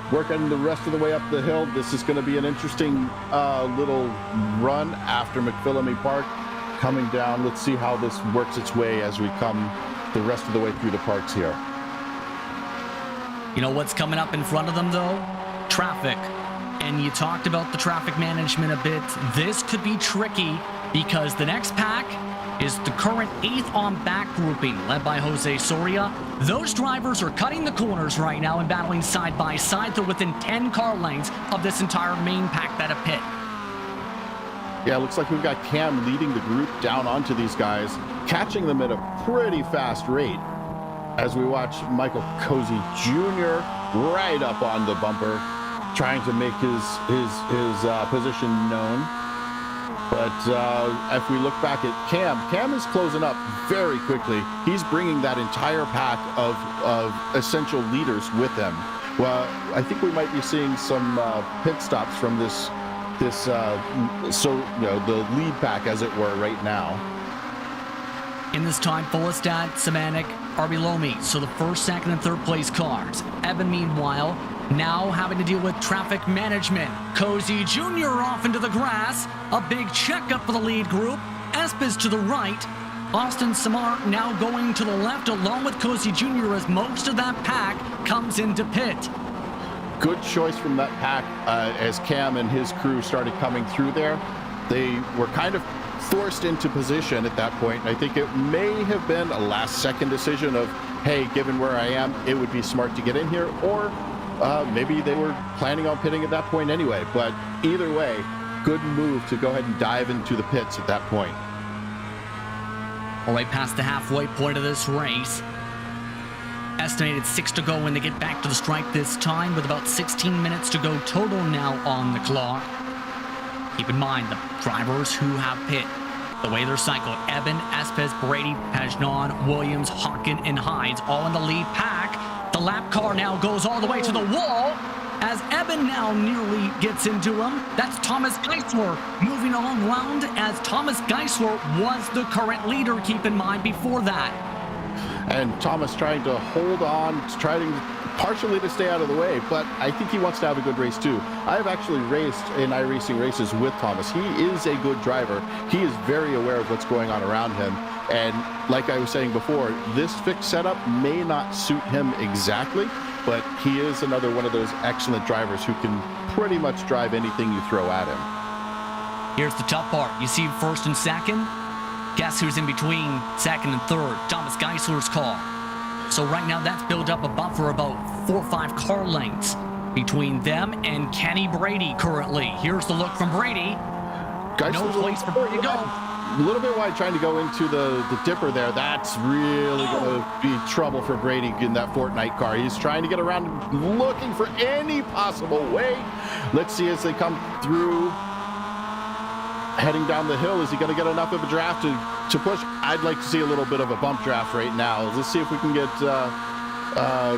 working the rest of the way up the hill. This is going to be an interesting little run after McPhillamy Park coming down. Let's see how this works its way as we come the rest of the way through the parks here. You know what's coming up in front of them, though? Traffic. And you talked about the traffic management a bit. This could be tricky because the next pack is the current 8th on back grouping, led by Jose Soria. Those drivers are cutting the corners right now and battling side by side. They're within 10 car lengths of this entire main pack that have pit. Yeah, it looks like we've got Cam leading the group down onto these guys, catching them at a pretty fast rate. As we watch Michael Cozy Jr. right up on the bumper, trying to make his position known. But if we look back at Cam is closing up very quickly. He's bringing that entire pack of essential leaders with him. Well, I think we might be seeing some pit stops from the lead pack, as it were, right now. In this time, Fullestat, Semanik are below me, so the first, second, and third place cars. Evan, meanwhile, now having to deal with traffic management. Cozy Jr. off into the grass. A big checkup for the lead group. Espes to the right. Austin Samar now going to the left along with Cozy Jr. as most of that pack comes into pit. Good choice from that pack as Cam and his crew started coming through there. They were kind of forced into position at that point. I think it may have been a last-second decision of, hey, given where I am, it would be smart to get in here, or maybe they were planning on pitting at that point anyway. But either way, good move to go ahead and dive into the pits at that point. All right, past the halfway point of this race. Estimated 6 to go when they get back to the stripe this time, with about 16 minutes to go total now on the clock. Keep in mind, the drivers who have pit, the way they're cycled, Eben, Espes, Brady, Pagnon, Williams, Hawken, and Hides, all in the lead pack. The lap car now goes all the way to the wall as Eben Evan now nearly gets into him. That's Thomas Geisler moving on round, as Thomas Geisler was the current leader, keep in mind, before that. And Thomas trying to hold on, trying partially to stay out of the way, but I think he wants to have a good race too. I have actually raced in iRacing races with Thomas. He is a good driver. He is very aware of what's going on around him. And like I was saying before, this fixed setup may not suit him exactly, but he is another one of those excellent drivers who can pretty much drive anything you throw at him. Here's the tough part. You see first and second? Guess who's in between second and third? Thomas Geisler's car. So right now that's built up a buffer about 4 or 5 car lengths between them and Kenny Brady currently. Here's the look from Brady. No place for Brady to go. A little bit wide trying to go into the dipper there. That's really going to be trouble for Brady in that Fortnite car. He's trying to get around, looking for any possible way. Let's see as they come through. Heading down the hill, is he going to get enough of a draft to push? I'd like to see a little bit of a bump draft right now. Let's see if we can get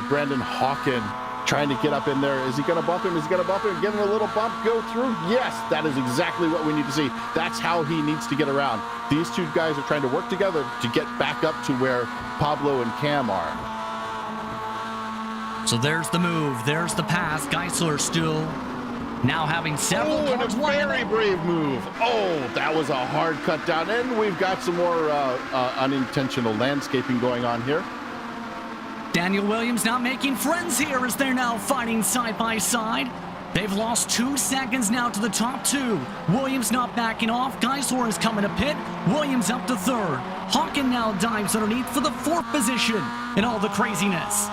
Brandon Hawken trying to get up in there. Is he going to bump him? Is he going to bump him? Give him a little bump, go through? Yes, that is exactly what we need to see. That's how he needs to get around. These two guys are trying to work together to get back up to where Pablo and Cam are. So there's the move. There's the pass. Geisler still now having several cars. And a very brave move. Oh, that was a hard cut down. And we've got some more unintentional landscaping going on here. Daniel Williams not making friends here as they're now fighting side by side. They've lost 2 seconds now to the top 2. Williams not backing off. Geisler is coming to pit. Williams up to 3rd. Hawken now dives underneath for the 4th position in all the craziness.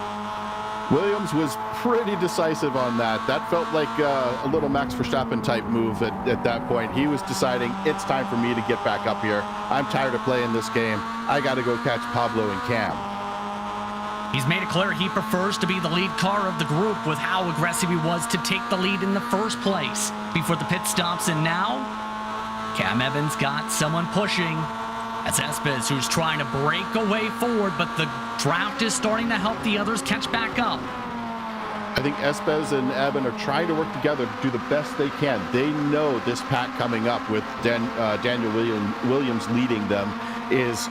Williams was pretty decisive on that. That felt like a little Max Verstappen type move at that point. He was deciding, it's time for me to get back up here. I'm tired of playing this game. I got to go catch Pablo and Cam. He's made it clear he prefers to be the lead car of the group with how aggressive he was to take the lead in the first place before the pit stops. And now, Cam Evans got someone pushing. That's Espes, who's trying to break away forward, but the draft is starting to help the others catch back up. I think Espes and Evan are trying to work together to do the best they can. They know this pack coming up with Daniel Williams leading them is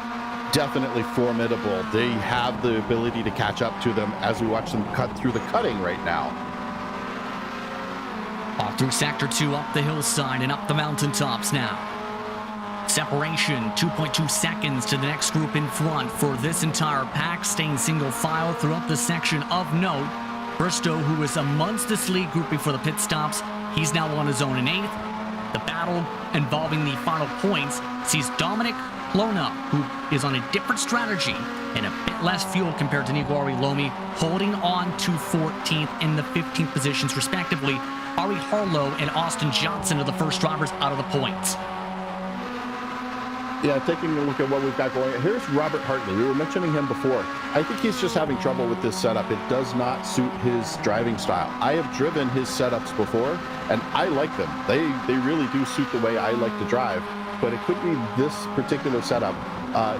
definitely formidable. They have the ability to catch up to them as we watch them cut through the cutting right now. Off through Sector 2, up the hillside and up the mountaintops now. Separation, 2.2 seconds to the next group in front for this entire pack, staying single file throughout the section of note. Bristow, who was amongst this lead group before the pit stops, he's now on his own in 8th. The battle involving the final points sees Dominic Lona, who is on a different strategy and a bit less fuel compared to Niguari Lomi, holding on to 14th and the 15th positions respectively. Ari Harlow and Austin Johnson are the first drivers out of the points. Yeah, taking a look at what we've got going. Here's Robert Hartley. We were mentioning him before. I think he's just having trouble with this setup. It does not suit his driving style. I have driven his setups before, and I like them. They really do suit the way I like to drive. But it could be this particular setup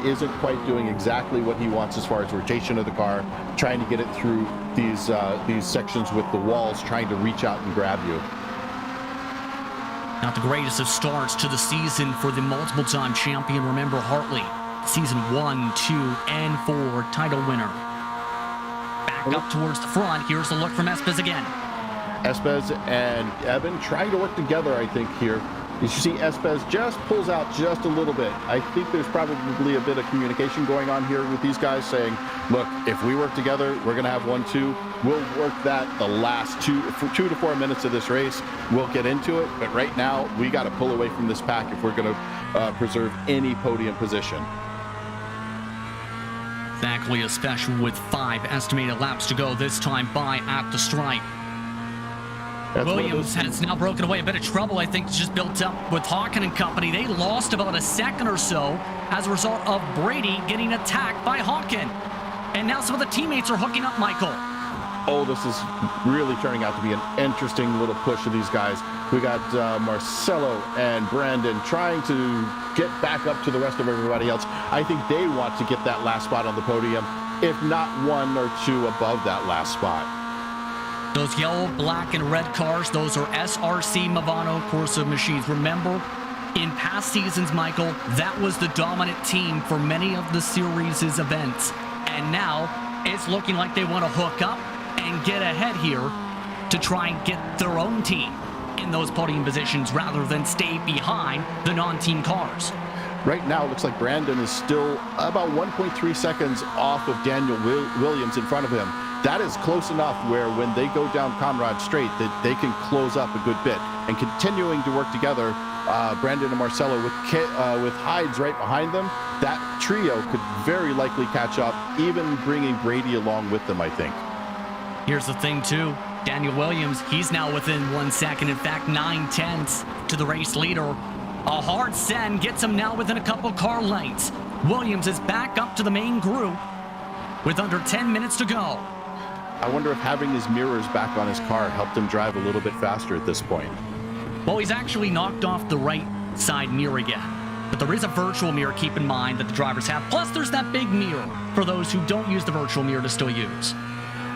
isn't quite doing exactly what he wants as far as rotation of the car, trying to get it through these sections with the walls, trying to reach out and grab you. Not the greatest of starts to the season for the multiple-time champion. Remember Hartley, season 1, 2, and 4 title winner. Back up towards the front. Here's the look from Espes again. Espes and Evan trying to work together, I think, here. You see Espes just pulls out just a little bit. I think there's probably a bit of communication going on here with these guys saying, look, if we work together, we're going to have 1-2. We'll work that the last 2 to 4 minutes of this race. We'll get into it. But right now, we got to pull away from this pack if we're going to preserve any podium position. Exactly, especially with 5 estimated laps to go, this time by at the stripe. Williams has now broken away. A bit of trouble, I think, just built up with Hawken and company. They lost about a second or so as a result of Brady getting attacked by Hawken. And now some of the teammates are hooking up, Michael. Oh, this is really turning out to be an interesting little push of these guys. We got Marcelo and Brandon trying to get back up to the rest of everybody else. I think they want to get that last spot on the podium, if not 1 or 2 above that last spot. Those yellow, black, and red cars, those are SRC Movano Corsa machines. Remember, in past seasons, Michael, that was the dominant team for many of the series' events. And now, it's looking like they want to hook up and get ahead here to try and get their own team in those podium positions rather than stay behind the non-team cars. Right now, it looks like Brandon is still about 1.3 seconds off of Daniel Williams in front of him. That is close enough where when they go down Conrad Straight that they can close up a good bit. And continuing to work together, Brandon and Marcelo with Hides right behind them, that trio could very likely catch up, even bringing Brady along with them, I think. Here's the thing, too. Daniel Williams, he's now within 1 second, in fact, 9/10 to the race leader. A hard send gets him now within a couple car lengths. Williams is back up to the main group with under 10 minutes to go. I wonder if having his mirrors back on his car helped him drive a little bit faster at this point. Well, he's actually knocked off the right side mirror again. But there is a virtual mirror, keep in mind, that the drivers have. Plus, there's that big mirror for those who don't use the virtual mirror to still use.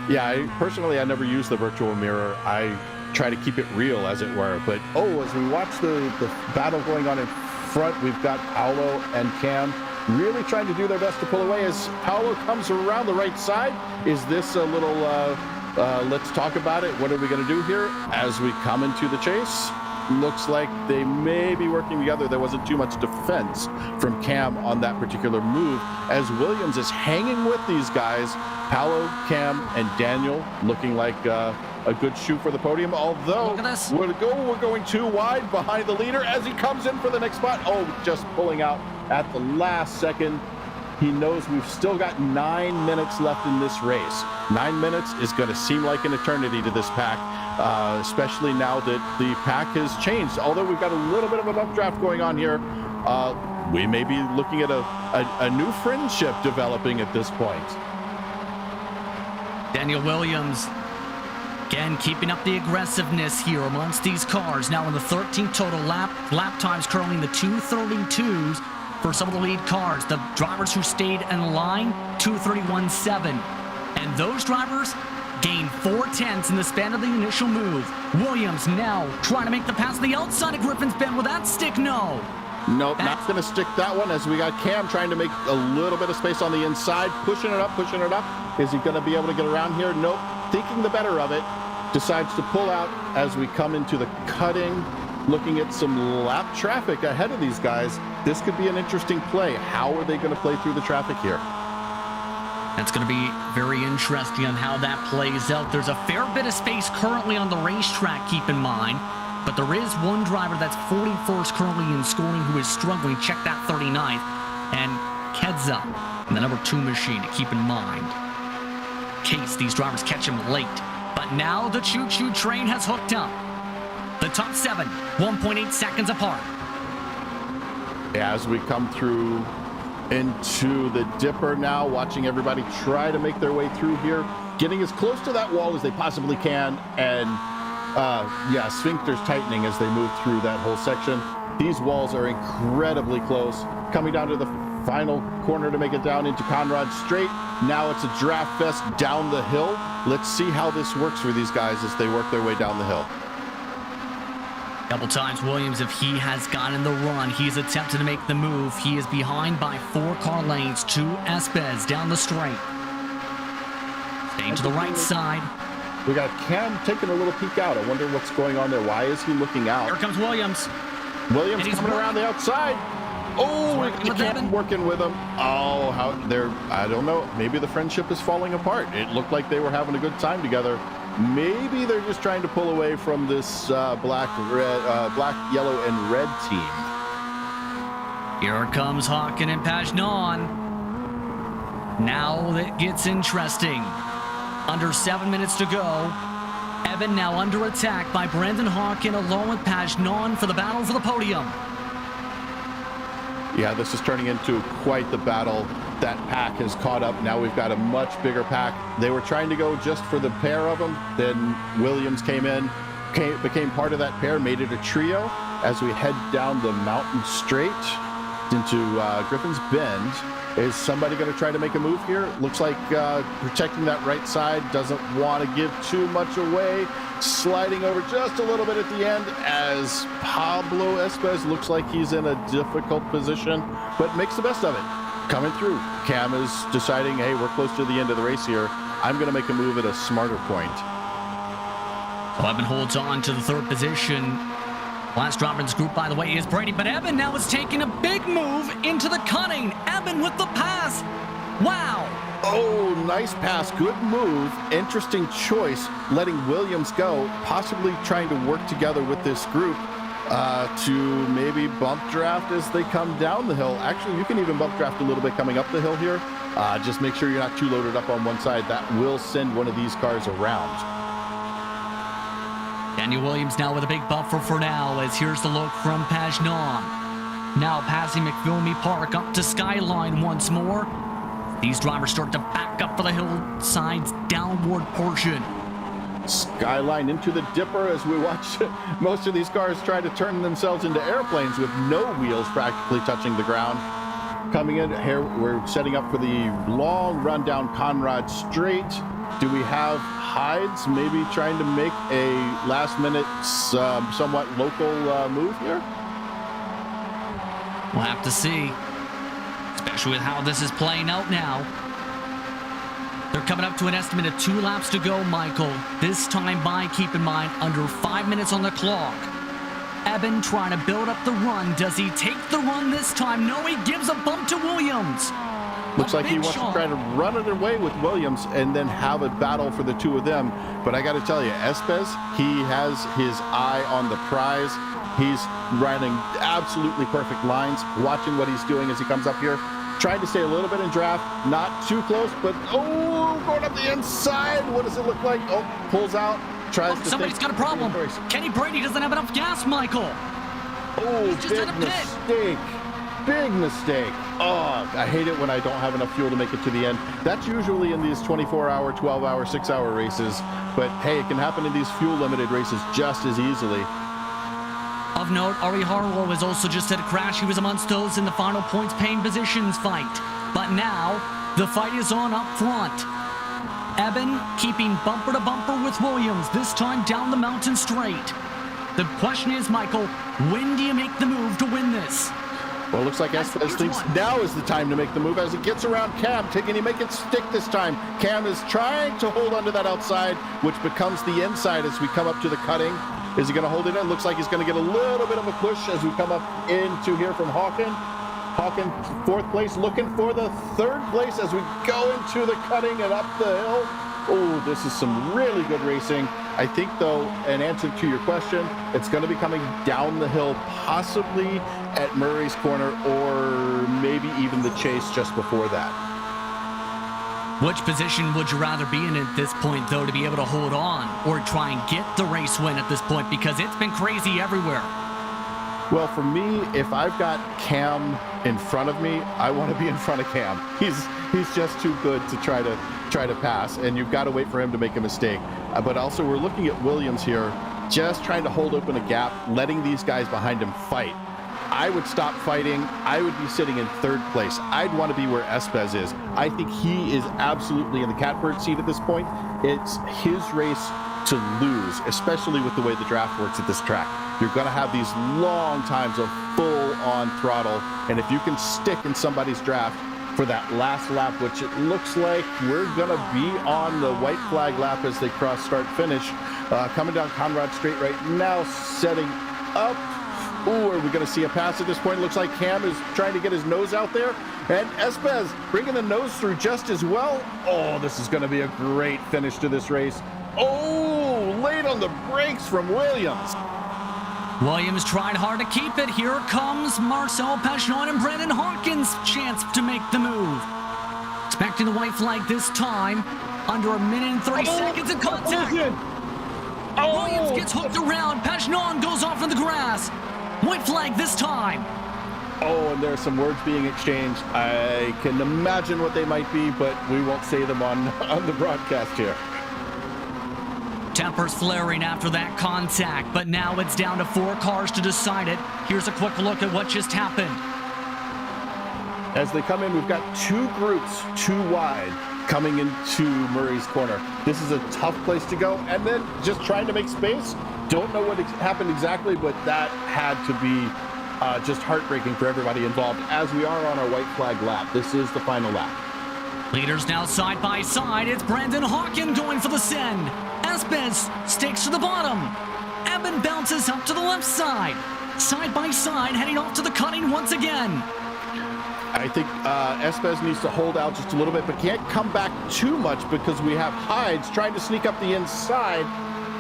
Yeah, I never use the virtual mirror. I try to keep it real, as it were. But, as we watch the battle going on in front, we've got Paolo and Cam really trying to do their best to pull away as Paolo comes around the right side. Is this a little, let's talk about it, what are we going to do here? As we come into the chase, looks like they may be working together. There wasn't too much defense from Cam on that particular move, as Williams is hanging with these guys. Paolo, Cam, and Daniel looking like a good shoot for the podium, although we're going too wide behind the leader as he comes in for the next spot. Just pulling out at the last second. He knows we've still got 9 minutes left in this race. 9 minutes is going to seem like an eternity to this pack, especially now that the pack has changed. Although we've got a little bit of an updraft going on here, we may be looking at a new friendship developing at this point. Daniel Williams, again, keeping up the aggressiveness here amongst these cars. Now in the 13th total lap times currently in the 2:32s for some of the lead cars. The drivers who stayed in line, 2:31.7. And those drivers gained 4/10 in the span of the initial move. Williams now trying to make the pass to the outside of Griffin's Bend. Will that stick? No. Nope, not going to stick that one, as we got Cam trying to make a little bit of space on the inside, pushing it up. Is he going to be able to get around here? Nope. Thinking the better of it, decides to pull out as we come into the cutting, looking at some lap traffic ahead of these guys. This could be an interesting play. How are they going to play through the traffic here? That's going to be very interesting on how that plays out. There's a fair bit of space currently on the racetrack, keep in mind. But there is one driver that's 41st currently in scoring who is struggling. Check that 39th. And Kedza, the number 2 machine to keep in mind. In case these drivers catch him late. But now the choo-choo train has hooked up. The top 7, 1.8 seconds apart. As we come through into the dipper now, watching everybody try to make their way through here, getting as close to that wall as they possibly can, and sphincters tightening as they move through that whole section. These walls are incredibly close. Coming down to the final corner to make it down into Conrad Straight. Now it's a draft fest down the hill. Let's see how this works for these guys as they work their way down the hill. Couple times Williams, if he has gotten the run, he's attempted to make the move. He is behind by 4 car lanes to Espez down the straight. Staying to the right side. We got Cam taking a little peek out. I wonder what's going on there. Why is he looking out? Here comes Williams. Williams coming around the outside. Working with him. I don't know. Maybe the friendship is falling apart. It looked like they were having a good time together. Maybe they're just trying to pull away from this black, yellow, and red team. Here comes Hawken and Pagnon. Now that gets interesting. Under 7 minutes to go. Evan now under attack by Brandon Hawken along with Pagnon for the battle for the podium. Yeah, this is turning into quite the battle. That pack has caught up. Now we've got a much bigger pack. They were trying to go just for the pair of them. Then Williams came in, became part of that pair, made it a trio as we head down the mountain straight. into Griffin's Bend. Is somebody going to try to make a move here? Looks like protecting that right side, doesn't want to give too much away. Sliding over just a little bit at the end as Pablo Espez looks like he's in a difficult position, but makes the best of it. Coming through. Cam is deciding, hey, we're close to the end of the race here. I'm going to make a move at a smarter point. Evan holds on to the third position. Last driver in this group, by the way, is Brady, but Evan now is taking a big move into the cutting. Evan with the pass. Wow. Oh, nice pass. Good move. Interesting choice, letting Williams go, possibly trying to work together with this group to maybe bump draft as they come down the hill. Actually, you can even bump draft a little bit coming up the hill here. Just make sure you're not too loaded up on one side. That will send one of these cars around. Daniel Williams now with a big buffer for now, as here's the look from Pagnon. Now passing McPhilmy Park up to Skyline once more. These drivers start to back up for the hillside's downward portion. Skyline into the dipper as we watch most of these cars try to turn themselves into airplanes with no wheels practically touching the ground. Coming in here, we're setting up for the long run down Conrad Straight. Do we have Hides maybe trying to make a last-minute, somewhat local move here? We'll have to see, especially with how this is playing out now. They're coming up to an estimate of 2 laps to go, Michael. This time by, keep in mind, under 5 minutes on the clock. Eben trying to build up the run. Does he take the run this time? No, he gives a bump to Williams. Looks like he wants to try to run it away with Williams and then have a battle for the two of them. But I got to tell you, Espez, he has his eye on the prize. He's running absolutely perfect lines, watching what he's doing as he comes up here. Trying to stay a little bit in draft, not too close, but going up the inside. What does it look like? Oh, pulls out, tries to. Somebody's got a problem. Kenny Brady doesn't have enough gas, Michael. Oh, big mistake. Big mistake. Oh, I hate it when I don't have enough fuel to make it to the end. That's usually in these 24-hour, 12-hour, 6-hour races. But hey, it can happen in these fuel-limited races just as easily. Of note, Ari Harlow has also just had a crash. He was amongst those in the final points paying positions fight. But now, the fight is on up front. Eben keeping bumper to bumper with Williams, this time down the mountain straight. The question is, Michael, when do you make the move to win this? Well, it looks like Espez thinks now is the time to make the move as he gets around Cam. Can he make it stick this time? Cam is trying to hold onto that outside, which becomes the inside as we come up to the cutting. Is he going to hold it in? Looks like he's going to get a little bit of a push as we come up into here from Hawken. Hawken, 4th place, looking for the 3rd place as we go into the cutting and up the hill. Oh, this is some really good racing. I think, though, in answer to your question, it's going to be coming down the hill, possibly at Murray's Corner or maybe even the chase just before that. Which position would you rather be in at this point, though, to be able to hold on or try and get the race win at this point? Because it's been crazy everywhere. Well, for me, if I've got Cam in front of me, I want to be in front of Cam. He's just too good to try to pass, and you've got to wait for him to make a mistake. But also, we're looking at Williams here, just trying to hold open a gap, letting these guys behind him fight. I would stop fighting. I would be sitting in 3rd place. I'd want to be where Espez is. I think he is absolutely in the catbird seat at this point. It's his race to lose, especially with the way the draft works at this track. You're going to have these long times of full-on throttle, and if you can stick in somebody's draft for that last lap, which it looks like we're going to be on the white flag lap as they cross start finish, coming down Conrad Straight right now, setting up. Ooh, are we going to see a pass at this point? Looks like Cam is trying to get his nose out there. And Espez bringing the nose through just as well. Oh, this is going to be a great finish to this race. Oh, late on the brakes from Williams. Williams tried hard to keep it. Here comes Marcel Pagnon and Brandon Hawkins' chance to make the move. Expecting the white flag this time. Under a minute and 30 seconds of contact. Williams gets hooked around. Pagnon goes off in the grass. White flag this time. Oh, and there are some words being exchanged. I can imagine what they might be, but we won't say them on the broadcast here. Tempers flaring after that contact, but now it's down to 4 cars to decide it. Here's a quick look at what just happened. As they come in, we've got two groups, too wide, coming into Murray's corner. This is a tough place to go. And then just trying to make space. Don't know what happened exactly, but that had to be just heartbreaking for everybody involved as we are on our white flag lap. This is the final lap. Leaders now side by side. It's Brandon Hawken going for the send. Espes sticks to the bottom. Eben bounces up to the left side. Side by side, heading off to the cutting once again. I think Espes needs to hold out just a little bit, but can't come back too much because we have Hides trying to sneak up the inside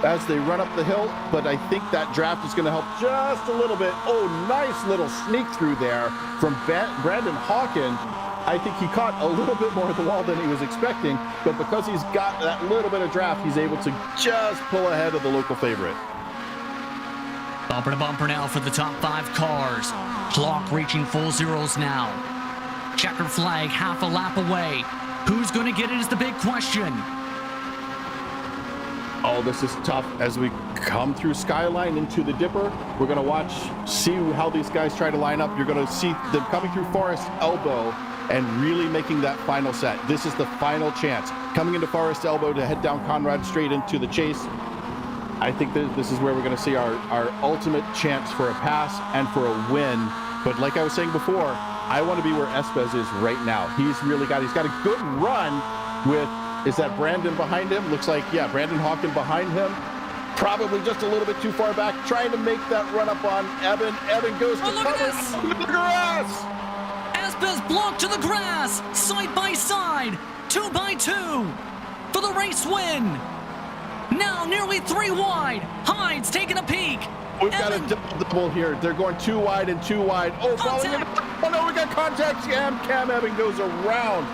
as they run up the hill. But I think that draft is going to help just a little bit. Oh, nice little sneak through there from Brandon Hawken. I think he caught a little bit more of the wall than he was expecting, but because he's got that little bit of draft, he's able to just pull ahead of the local favorite. Bumper to bumper now for the top 5 cars. Clock reaching full zeros now. Checker flag half a lap away. Who's going to get it is the big question. Oh, this is tough as we come through Skyline into the Dipper. We're going to see how these guys try to line up. You're going to see them coming through Forest Elbow and really making that final set. This is the final chance. Coming into Forest Elbow to head down Conrad straight into the chase. I think that this is where we're going to see our ultimate chance for a pass and for a win. But like I was saying before, I want to be where Espes is right now. He's got a good run with, is that Brandon behind him? Looks like, yeah, Brandon Hawken behind him. Probably just a little bit too far back, trying to make that run up on Eben. Eben goes to cover the grass. Espes blocked to the grass, side by side, 2 by 2 for the race win. Now nearly 3 wide. Hides taking a peek. We've got a double here. They're going 2 wide and 2 wide. Oh, following him. Oh no, we got contact. Cam Eben goes around.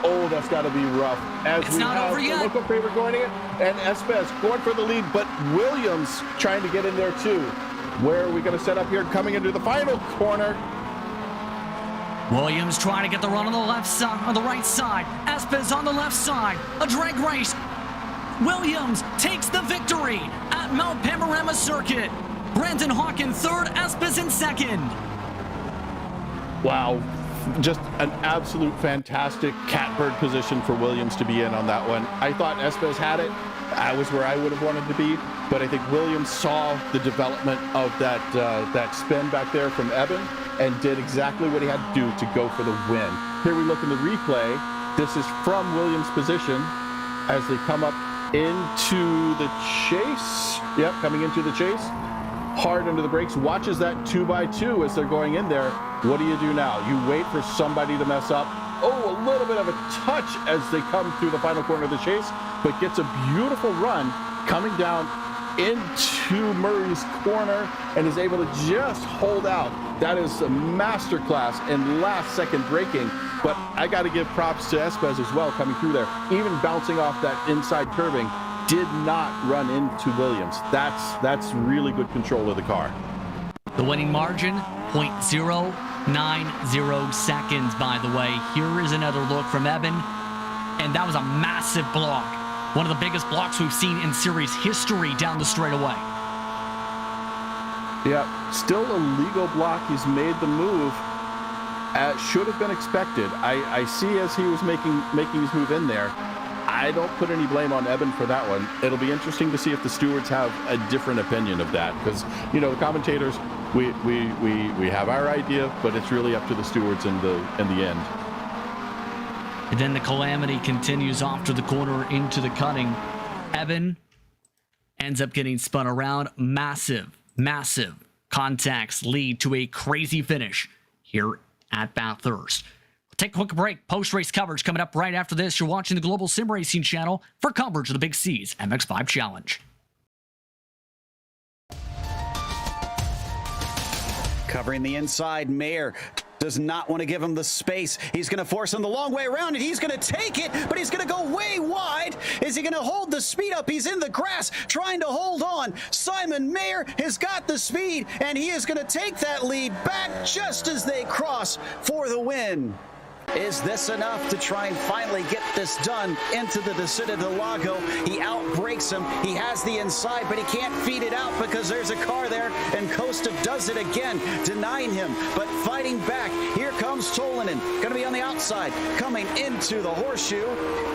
Oh, that's got to be rough. As it's we not have over the yet. local favorite going in, and Espes going for the lead, but Williams trying to get in there too. Where are we going to set up here? Coming into the final corner. Williams trying to get the run on the left side, on the right side. Espes on the left side. A drag race. Williams takes the victory at Mount Panorama Circuit. Brandon Hawken third, Espes in second. Wow, just an absolute fantastic catbird position for Williams to be in on that one. I thought Espes had it. I was where I would have wanted to be, but I think Williams saw the development of that spin back there from Eben and did exactly what he had to do to go for the win. Here we look in the replay. This is from Williams' position as they come up into the chase. Yep, coming into the chase. Hard under the brakes, watches that 2x2 as they're going in there. What do you do now? You wait for somebody to mess up. Oh, a little bit of a touch as they come through the final corner of the chase, but gets a beautiful run coming down into Murray's corner and is able to just hold out. That is a masterclass in last-second braking, but I got to give props to Espes as well coming through there. Even bouncing off that inside curving, did not run into Williams. That's really good control of the car. The winning margin, 0.090 seconds, by the way. Here is another look from Eben, and that was a massive block. One of the biggest blocks we've seen in series history down the straightaway. Yeah, still a legal block. He's made the move. Should have been expected. I see as he was making his move in there. I don't put any blame on Eben for that one. It'll be interesting to see if the stewards have a different opinion of that, because the commentators, we have our idea, but it's really up to the stewards in the end. And then the calamity continues off to the corner into the cutting. Eben ends up getting spun around. Massive contacts lead to a crazy finish here at Bathurst. Take a quick break. Post-race coverage coming up right after this. You're watching the Global SimRacing Channel for coverage of the Big C's MX-5 Challenge. Covering the inside, Mayer does not want to give him the space. He's going to force him the long way around, and he's going to take it, but he's going to go way wide. Is he going to hold the speed up? He's in the grass trying to hold on. Simon Mayer has got the speed, and he is going to take that lead back just as they cross for the win. Is this enough to try and finally get this done into the Descida del Lago? He outbrakes him. He has the inside, but he can't feed it out because there's a car there, and Costa does it again, denying him, but fighting back. Here comes Tolinen, going to be on the outside, coming into the horseshoe.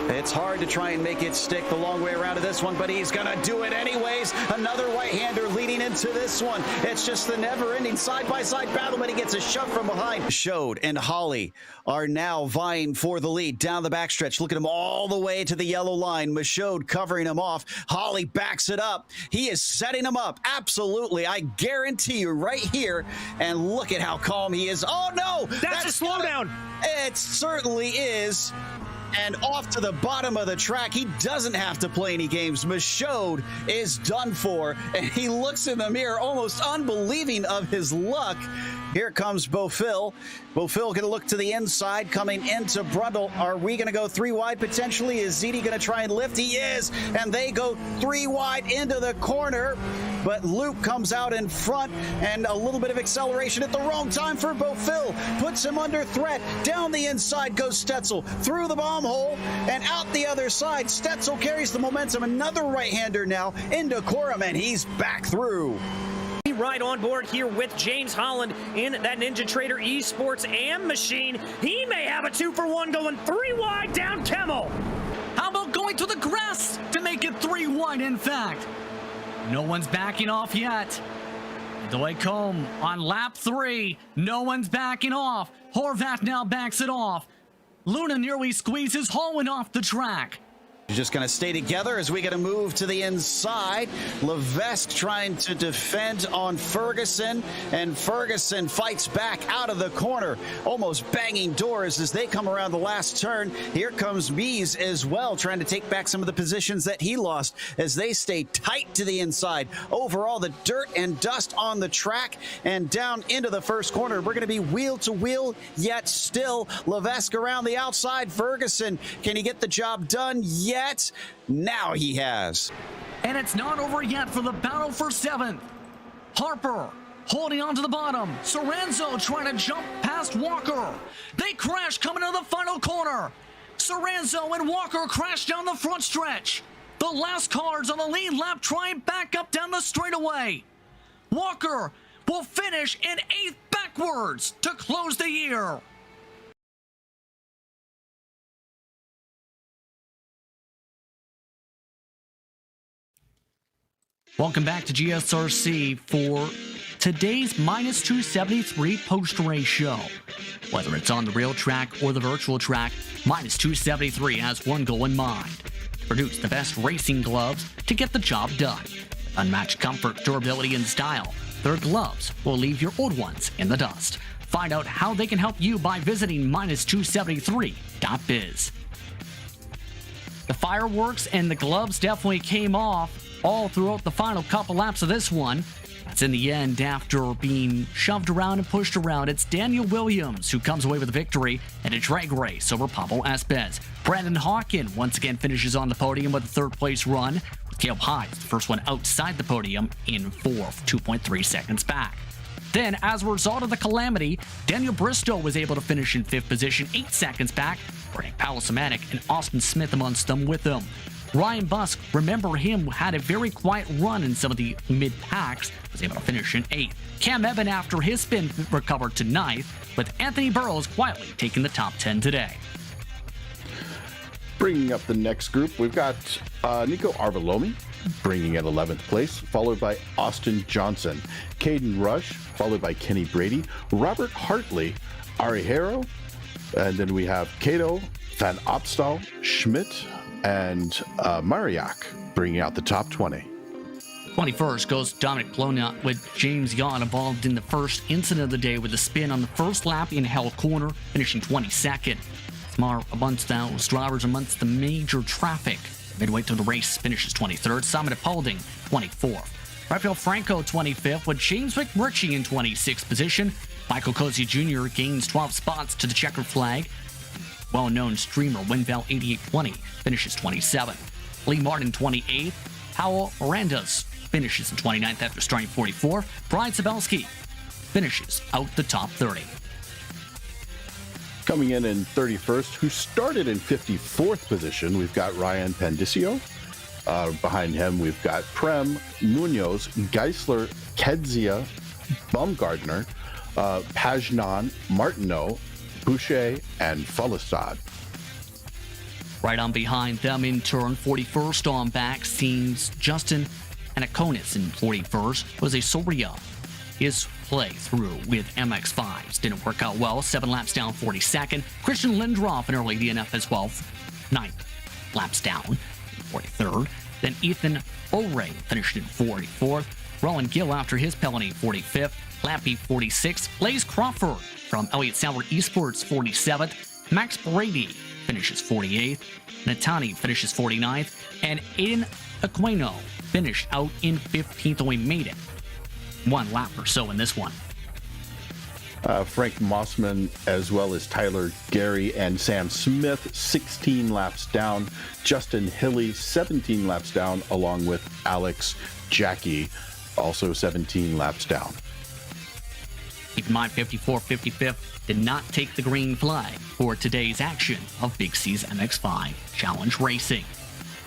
It's hard to try and make it stick the long way around to this one, but he's going to do it anyways. Another right-hander leading into this one. It's just the never-ending side-by-side battle, but he gets a shove from behind. Showed and Holly are now vying for the lead down the backstretch. Look at him all the way to the yellow line. Michaud covering him off. Holly backs it up. He is setting him up. Absolutely. I guarantee you right here. And look at how calm he is. Oh, no. That's a slowdown. It certainly is. And off to the bottom of the track. He doesn't have to play any games. Michaud is done for. And he looks in the mirror, almost unbelieving of his luck. Here comes Beaufil. Beaufil going to look to the inside, coming into Brundle. Are we going to go 3 wide potentially? Is Ziti going to try and lift? He is, and they go 3 wide into the corner. But Luke comes out in front, and a little bit of acceleration at the wrong time for Beaufil. Puts him under threat. Down the inside goes Stetzel, through the bomb hole, and out the other side. Stetzel carries the momentum. Another right-hander now into Corum, and he's back through. Right on board here with James Holland in that Ninja Trader Esports AM machine. He may have a 2-for-1 going 3 wide down Kemmel. How about going to the grass to make it 3 wide, in fact? No one's backing off yet. Combe on lap 3. No one's backing off. Horvat now backs it off. Luna nearly squeezes Holland off the track. You're just going to stay together as we got to move to the inside. Levesque trying to defend on Ferguson, and Ferguson fights back out of the corner, almost banging doors as they come around the last turn. Here comes Mies as well, trying to take back some of the positions that he lost as they stay tight to the inside. Overall, the dirt and dust on the track and down into the first corner. We're going to be wheel to wheel, yet still Levesque around the outside. Ferguson, can he get the job done? Yet now he has. And it's not over yet for the battle for 7th. Harper holding on to the bottom. Sorenzo trying to jump past Walker. They crash coming into the final corner. Sorenzo and Walker crash down the front stretch. The last cars on the lead lap trying back up down the straightaway. Walker will finish in 8th backwards to close the year. Welcome back to GSRC for today's minus 273 post-race show. Whether it's on the real track or the virtual track, minus 273 has one goal in mind: produce the best racing gloves to get the job done. Unmatched comfort, durability, and style, their gloves will leave your old ones in the dust. Find out how they can help you by visiting minus273.biz. The fireworks and the gloves definitely came off all throughout the final couple laps of this one. That's in the end, after being shoved around and pushed around, it's Daniel Williams who comes away with the victory in a drag race over Pablo Espez. Brandon Hawkin once again finishes on the podium with a 3rd place run, with Caleb Hyde, the first one outside the podium, in 4th, 2.3 seconds back. Then, as a result of the calamity, Daniel Bristow was able to finish in 5th position, 8 seconds back, bringing Paolo Samatic and Austin Smith amongst them with him. Ryan Busk, remember him, had a very quiet run in some of the mid-packs, was able to finish in 8th. Cam Evan, after his spin, recovered to 9th, with Anthony Burrows quietly taking the top 10 today. Bringing up the next group, we've got Nico Arvelomi bringing at 11th place, followed by Austin Johnson. Caden Rush, followed by Kenny Brady. Robert Hartley, Ari Harrow, and then we have Cato, Van Opstal, Schmidt, and Mariak bringing out the top 20. 21st goes Dominic Plona, with James Yawn involved in the first incident of the day with a spin on the first lap in Hell Corner, finishing 22nd. Smart amongst those drivers amongst the major traffic. Midway through the race finishes 23rd. Simon Paulding, 24th. Rafael Franco, 25th, with James McMurchie in 26th position. Michael Cozy Jr. gains 12 spots to the checkered flag. Well-known streamer Winval 8820 finishes 27th. Lee Martin 28th. Howell Mirandas finishes in 29th after starting 44th. Brian Sabelski finishes out the top 30. Coming in 31st, who started in 54th position, we've got Ryan Pandicio. Behind him, we've got Prem, Munoz, Geisler, Kedzia, Baumgartner, Pajnan, Martineau, Boucher, and Follestad. Right on behind them in turn, 41st on back, seems Justin Anaconis in 41st. Jose Soria, his play through with MX-5s didn't work out well. 7 laps down, 42nd. Christian Lindroff in early DNF as well, 9 laps down, 43rd. Then Ethan O'Ray finished in 44th. Rowan Gill after his penalty, 45th. Lappy, 46th. Blaze Crawford from Elliott Sauer Esports, 47th. Max Brady finishes 48th. Natani finishes 49th. And Aiden Aquino finished out in 15th, and we made it 1 lap or so in this one. Frank Mossman, as well as Tyler Gary and Sam Smith, 16 laps down. Justin Hilly, 17 laps down, along with Alex Jackie, also 17 laps down. Keep in mind, 55th did not take the green flag for today's action of Big C's MX-5 Challenge Racing.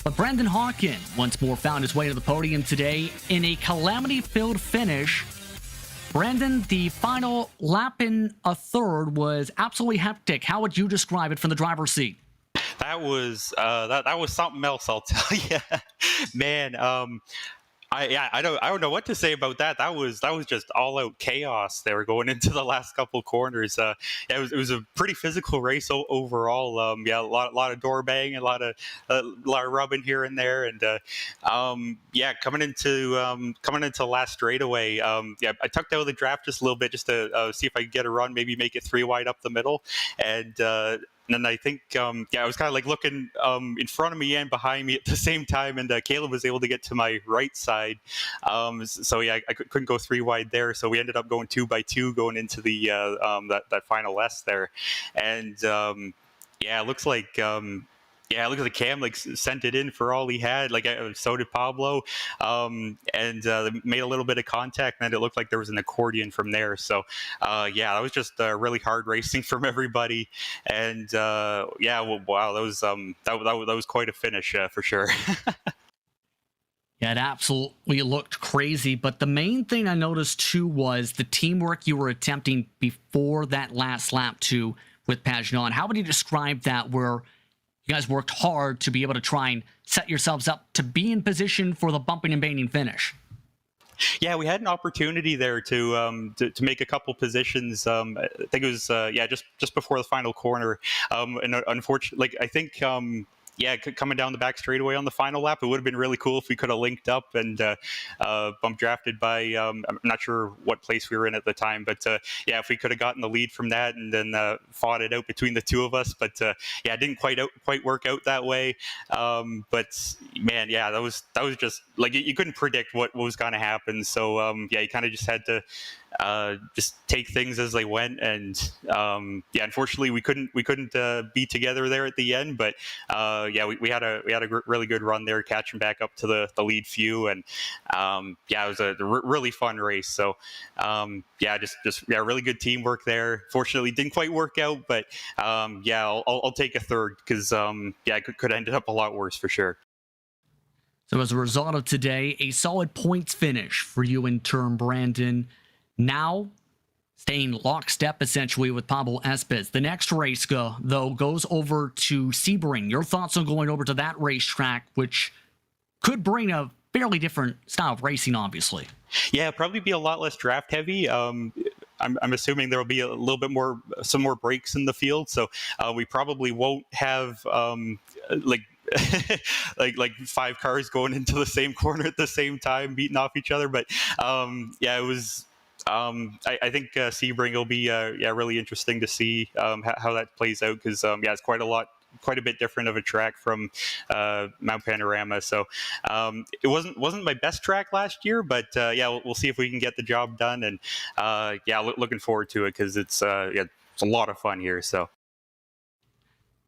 But Brandon Hawken once more found his way to the podium today in a calamity-filled finish. Brandon, the final lap in a third was absolutely hectic. How would you describe it from the driver's seat? That was that was something else, I'll tell you, man. I don't know what to say about that. That was just all out chaos. They were going into the last couple corners. It was a pretty physical race overall. A lot of door banging, a lot of rubbing here and there, and coming into last straightaway. I tucked out of the draft just a little bit just to see if I could get a run, maybe make it 3 wide up the middle, and then I think, I was kind of like looking in front of me and behind me at the same time, and Caleb was able to get to my right side. I couldn't go 3 wide there, so we ended up going 2 by 2 going into the that final S there, and it looks like. Look at the Cam sent it in for all he had. So did Pablo, and they made a little bit of contact, and it looked like there was an accordion from there. So, that was just really hard racing from everybody, and wow, that was quite a finish for sure. Yeah, it absolutely looked crazy, but the main thing I noticed too was the teamwork you were attempting before that last lap too with Pajnan. How would you describe that, where you guys worked hard to be able to try and set yourselves up to be in position for the bumping and banging finish? Yeah, we had an opportunity there to make a couple positions. I think it was just before the final corner. And unfortunately, I think coming down the back straightaway on the final lap, it would have been really cool if we could have linked up and bump drafted by, I'm not sure what place we were in at the time, but if we could have gotten the lead from that and then fought it out between the two of us. But it didn't quite work out that way. But man, that was just you couldn't predict what was going to happen. So you kind of just had to just take things as they went, and unfortunately we couldn't be together there at the end, but we had a really good run there, catching back up to the lead few, and it was a really fun race. So really good teamwork there. Fortunately didn't quite work out, but I'll take a third, because it could have ended up a lot worse for sure. So as a result of today, a solid points finish for you in turn, Brandon. Now, staying lockstep essentially with Pablo Espez. The next race, though, goes over to Sebring. Your thoughts on going over to that racetrack, which could bring a fairly different style of racing, obviously. Yeah, probably be a lot less draft heavy. I'm assuming there will be a little bit more, some more breaks in the field, so we probably won't have like 5 cars going into the same corner at the same time, beating off each other. But it was. I think Sebring will be really interesting to see how that plays out, because it's quite a bit different of a track from Mount Panorama. So it wasn't my best track last year, but we'll see if we can get the job done, and looking forward to it, because it's a lot of fun here. So.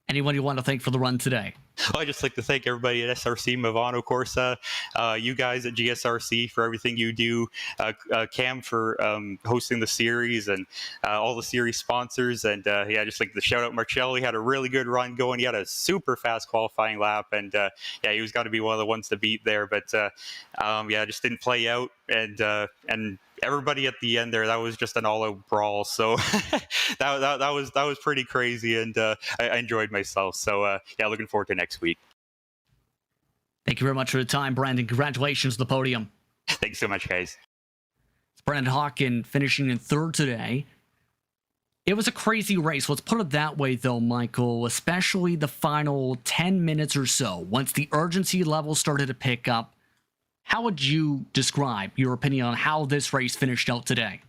Anyone you want to thank for the run today? Well, I'd just like to thank everybody at SRC, Movano Corsa, you guys at GSRC for everything you do, Cam for hosting the series, and all the series sponsors. And yeah, just like to shout out Marcello. He had a really good run going. He had a super fast qualifying lap, and yeah, he was got to be one of the ones to beat there. But yeah, just didn't play out, and everybody at the end there, that was just an all-out brawl. So that was pretty crazy, and I enjoyed myself. So yeah, looking forward to next week. Thank you very much for the time, Brandon. Congratulations on the podium. Thanks so much, guys. It's Brandon Hawken finishing in third today. It was a crazy race. Let's put it that way, though, Michael, especially the final 10 minutes or so. Once the urgency level started to pick up, how would you describe your opinion on how this race finished out today?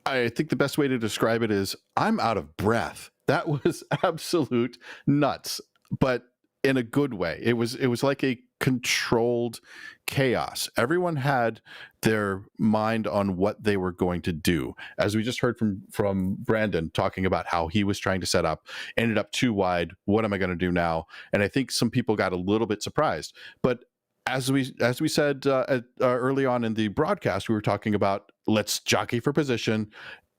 I think the best way to describe it is I'm out of breath. That was absolute nuts, but in a good way. It was like a controlled chaos. Everyone had their mind on what they were going to do. As we just heard from Brandon talking about how he was trying to set up, ended up too wide. What am I going to do now? And I think some people got a little bit surprised. But as we said early on in the broadcast, we were talking about let's jockey for position,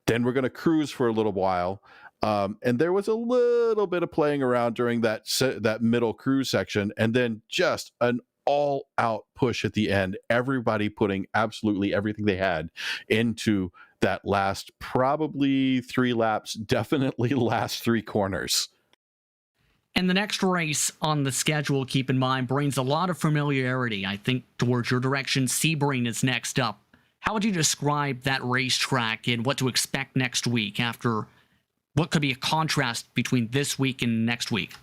then we're going to cruise for a little while, and there was a little bit of playing around during that middle cruise section, and then just an all-out push at the end. Everybody putting absolutely everything they had into that last probably 3 laps, definitely last 3 corners. And the next race on the schedule, keep in mind, brings a lot of familiarity, I think, towards your direction. Sebring is next up. How would you describe that racetrack and what to expect next week after what could be a contrast between this week and next week?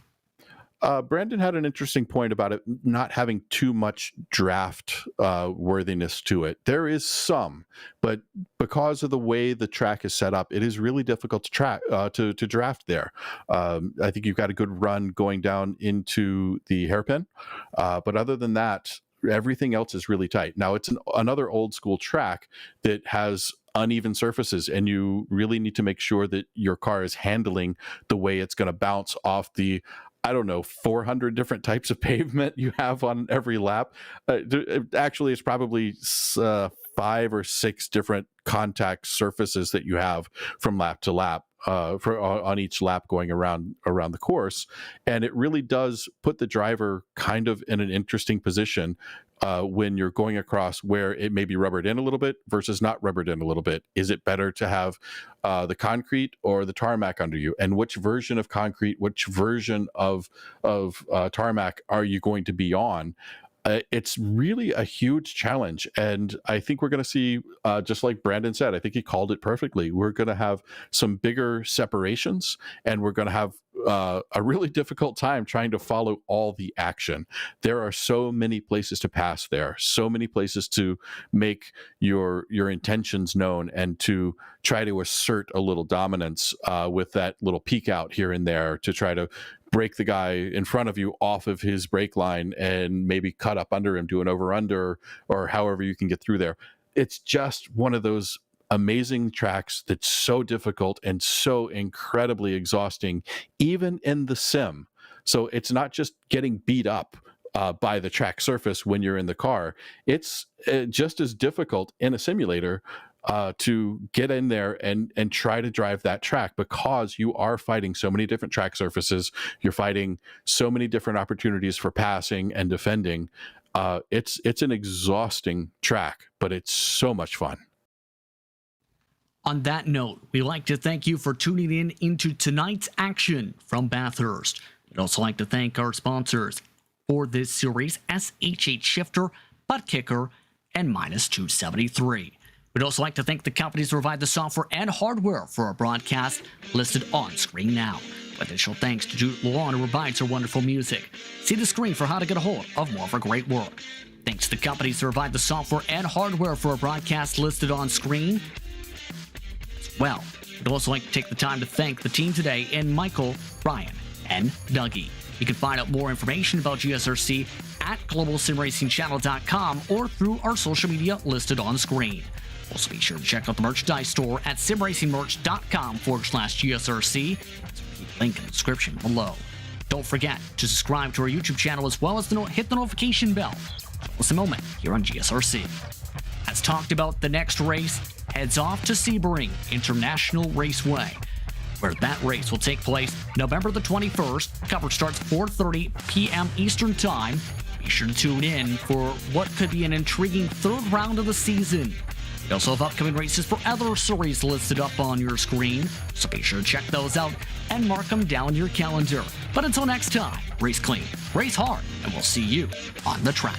Brandon had an interesting point about it not having too much draft worthiness to it. There is some, but because of the way the track is set up, it is really difficult to draft there. I think you've got a good run going down into the hairpin, but other than that, everything else is really tight. Now, it's another old school track that has uneven surfaces, and you really need to make sure that your car is handling the way it's going to bounce off the 400 different types of pavement you have on every lap. Actually, it's probably 5 or 6 different contact surfaces that you have from lap to lap on each lap going around the course. And it really does put the driver kind of in an interesting position when you're going across where it may be rubbered in a little bit versus not rubbered in a little bit. Is it better to have the concrete or the tarmac under you? And which version of concrete, which version of tarmac are you going to be on? It's really a huge challenge. And I think we're going to see, just like Brandon said, I think he called it perfectly. We're going to have some bigger separations, and we're going to have a really difficult time trying to follow all the action. There are so many places to pass there, so many places to make your intentions known and to try to assert a little dominance with that little peek out here and there to try to break the guy in front of you off of his brake line and maybe cut up under him, do an over-under, or however you can get through there. It's just one of those amazing tracks that's so difficult and so incredibly exhausting, even in the sim. So it's not just getting beat up by the track surface when you're in the car. It's just as difficult in a simulator to get in there and try to drive that track, because you are fighting so many different track surfaces. You're fighting so many different opportunities for passing and defending. It's an exhausting track, but it's so much fun. On that note, we'd like to thank you for tuning in into tonight's action from Bathurst. We'd also like to thank our sponsors for this series, SHH Shifter, Butt Kicker, and Minus 273. We'd also like to thank the companies who provide the software and hardware for our broadcast, listed on screen now. Additional thanks to Jude Lawan, who provides our wonderful music. See the screen for how to get a hold of more of our great work. Thanks to the companies who provide the software and hardware for our broadcast, listed on screen. Well, we'd also like to take the time to thank the team today in Michael, Ryan, and Dougie. You can find out more information about GSRC at globalsimracingchannel.com or through our social media listed on screen. Also, be sure to check out the merchandise store at simracingmerch.com/GSRC. Link in the description below. Don't forget to subscribe to our YouTube channel as well as hit the notification bell. Just a moment here on GSRC. As talked about, the next race heads off to Sebring International Raceway, where that race will take place November the 21st. Coverage starts 4:30 p.m. Eastern Time. Be sure to tune in for what could be an intriguing third round of the season. We also have upcoming races for other series listed up on your screen, so be sure to check those out and mark them down your calendar. But until next time, race clean, race hard, and we'll see you on the track.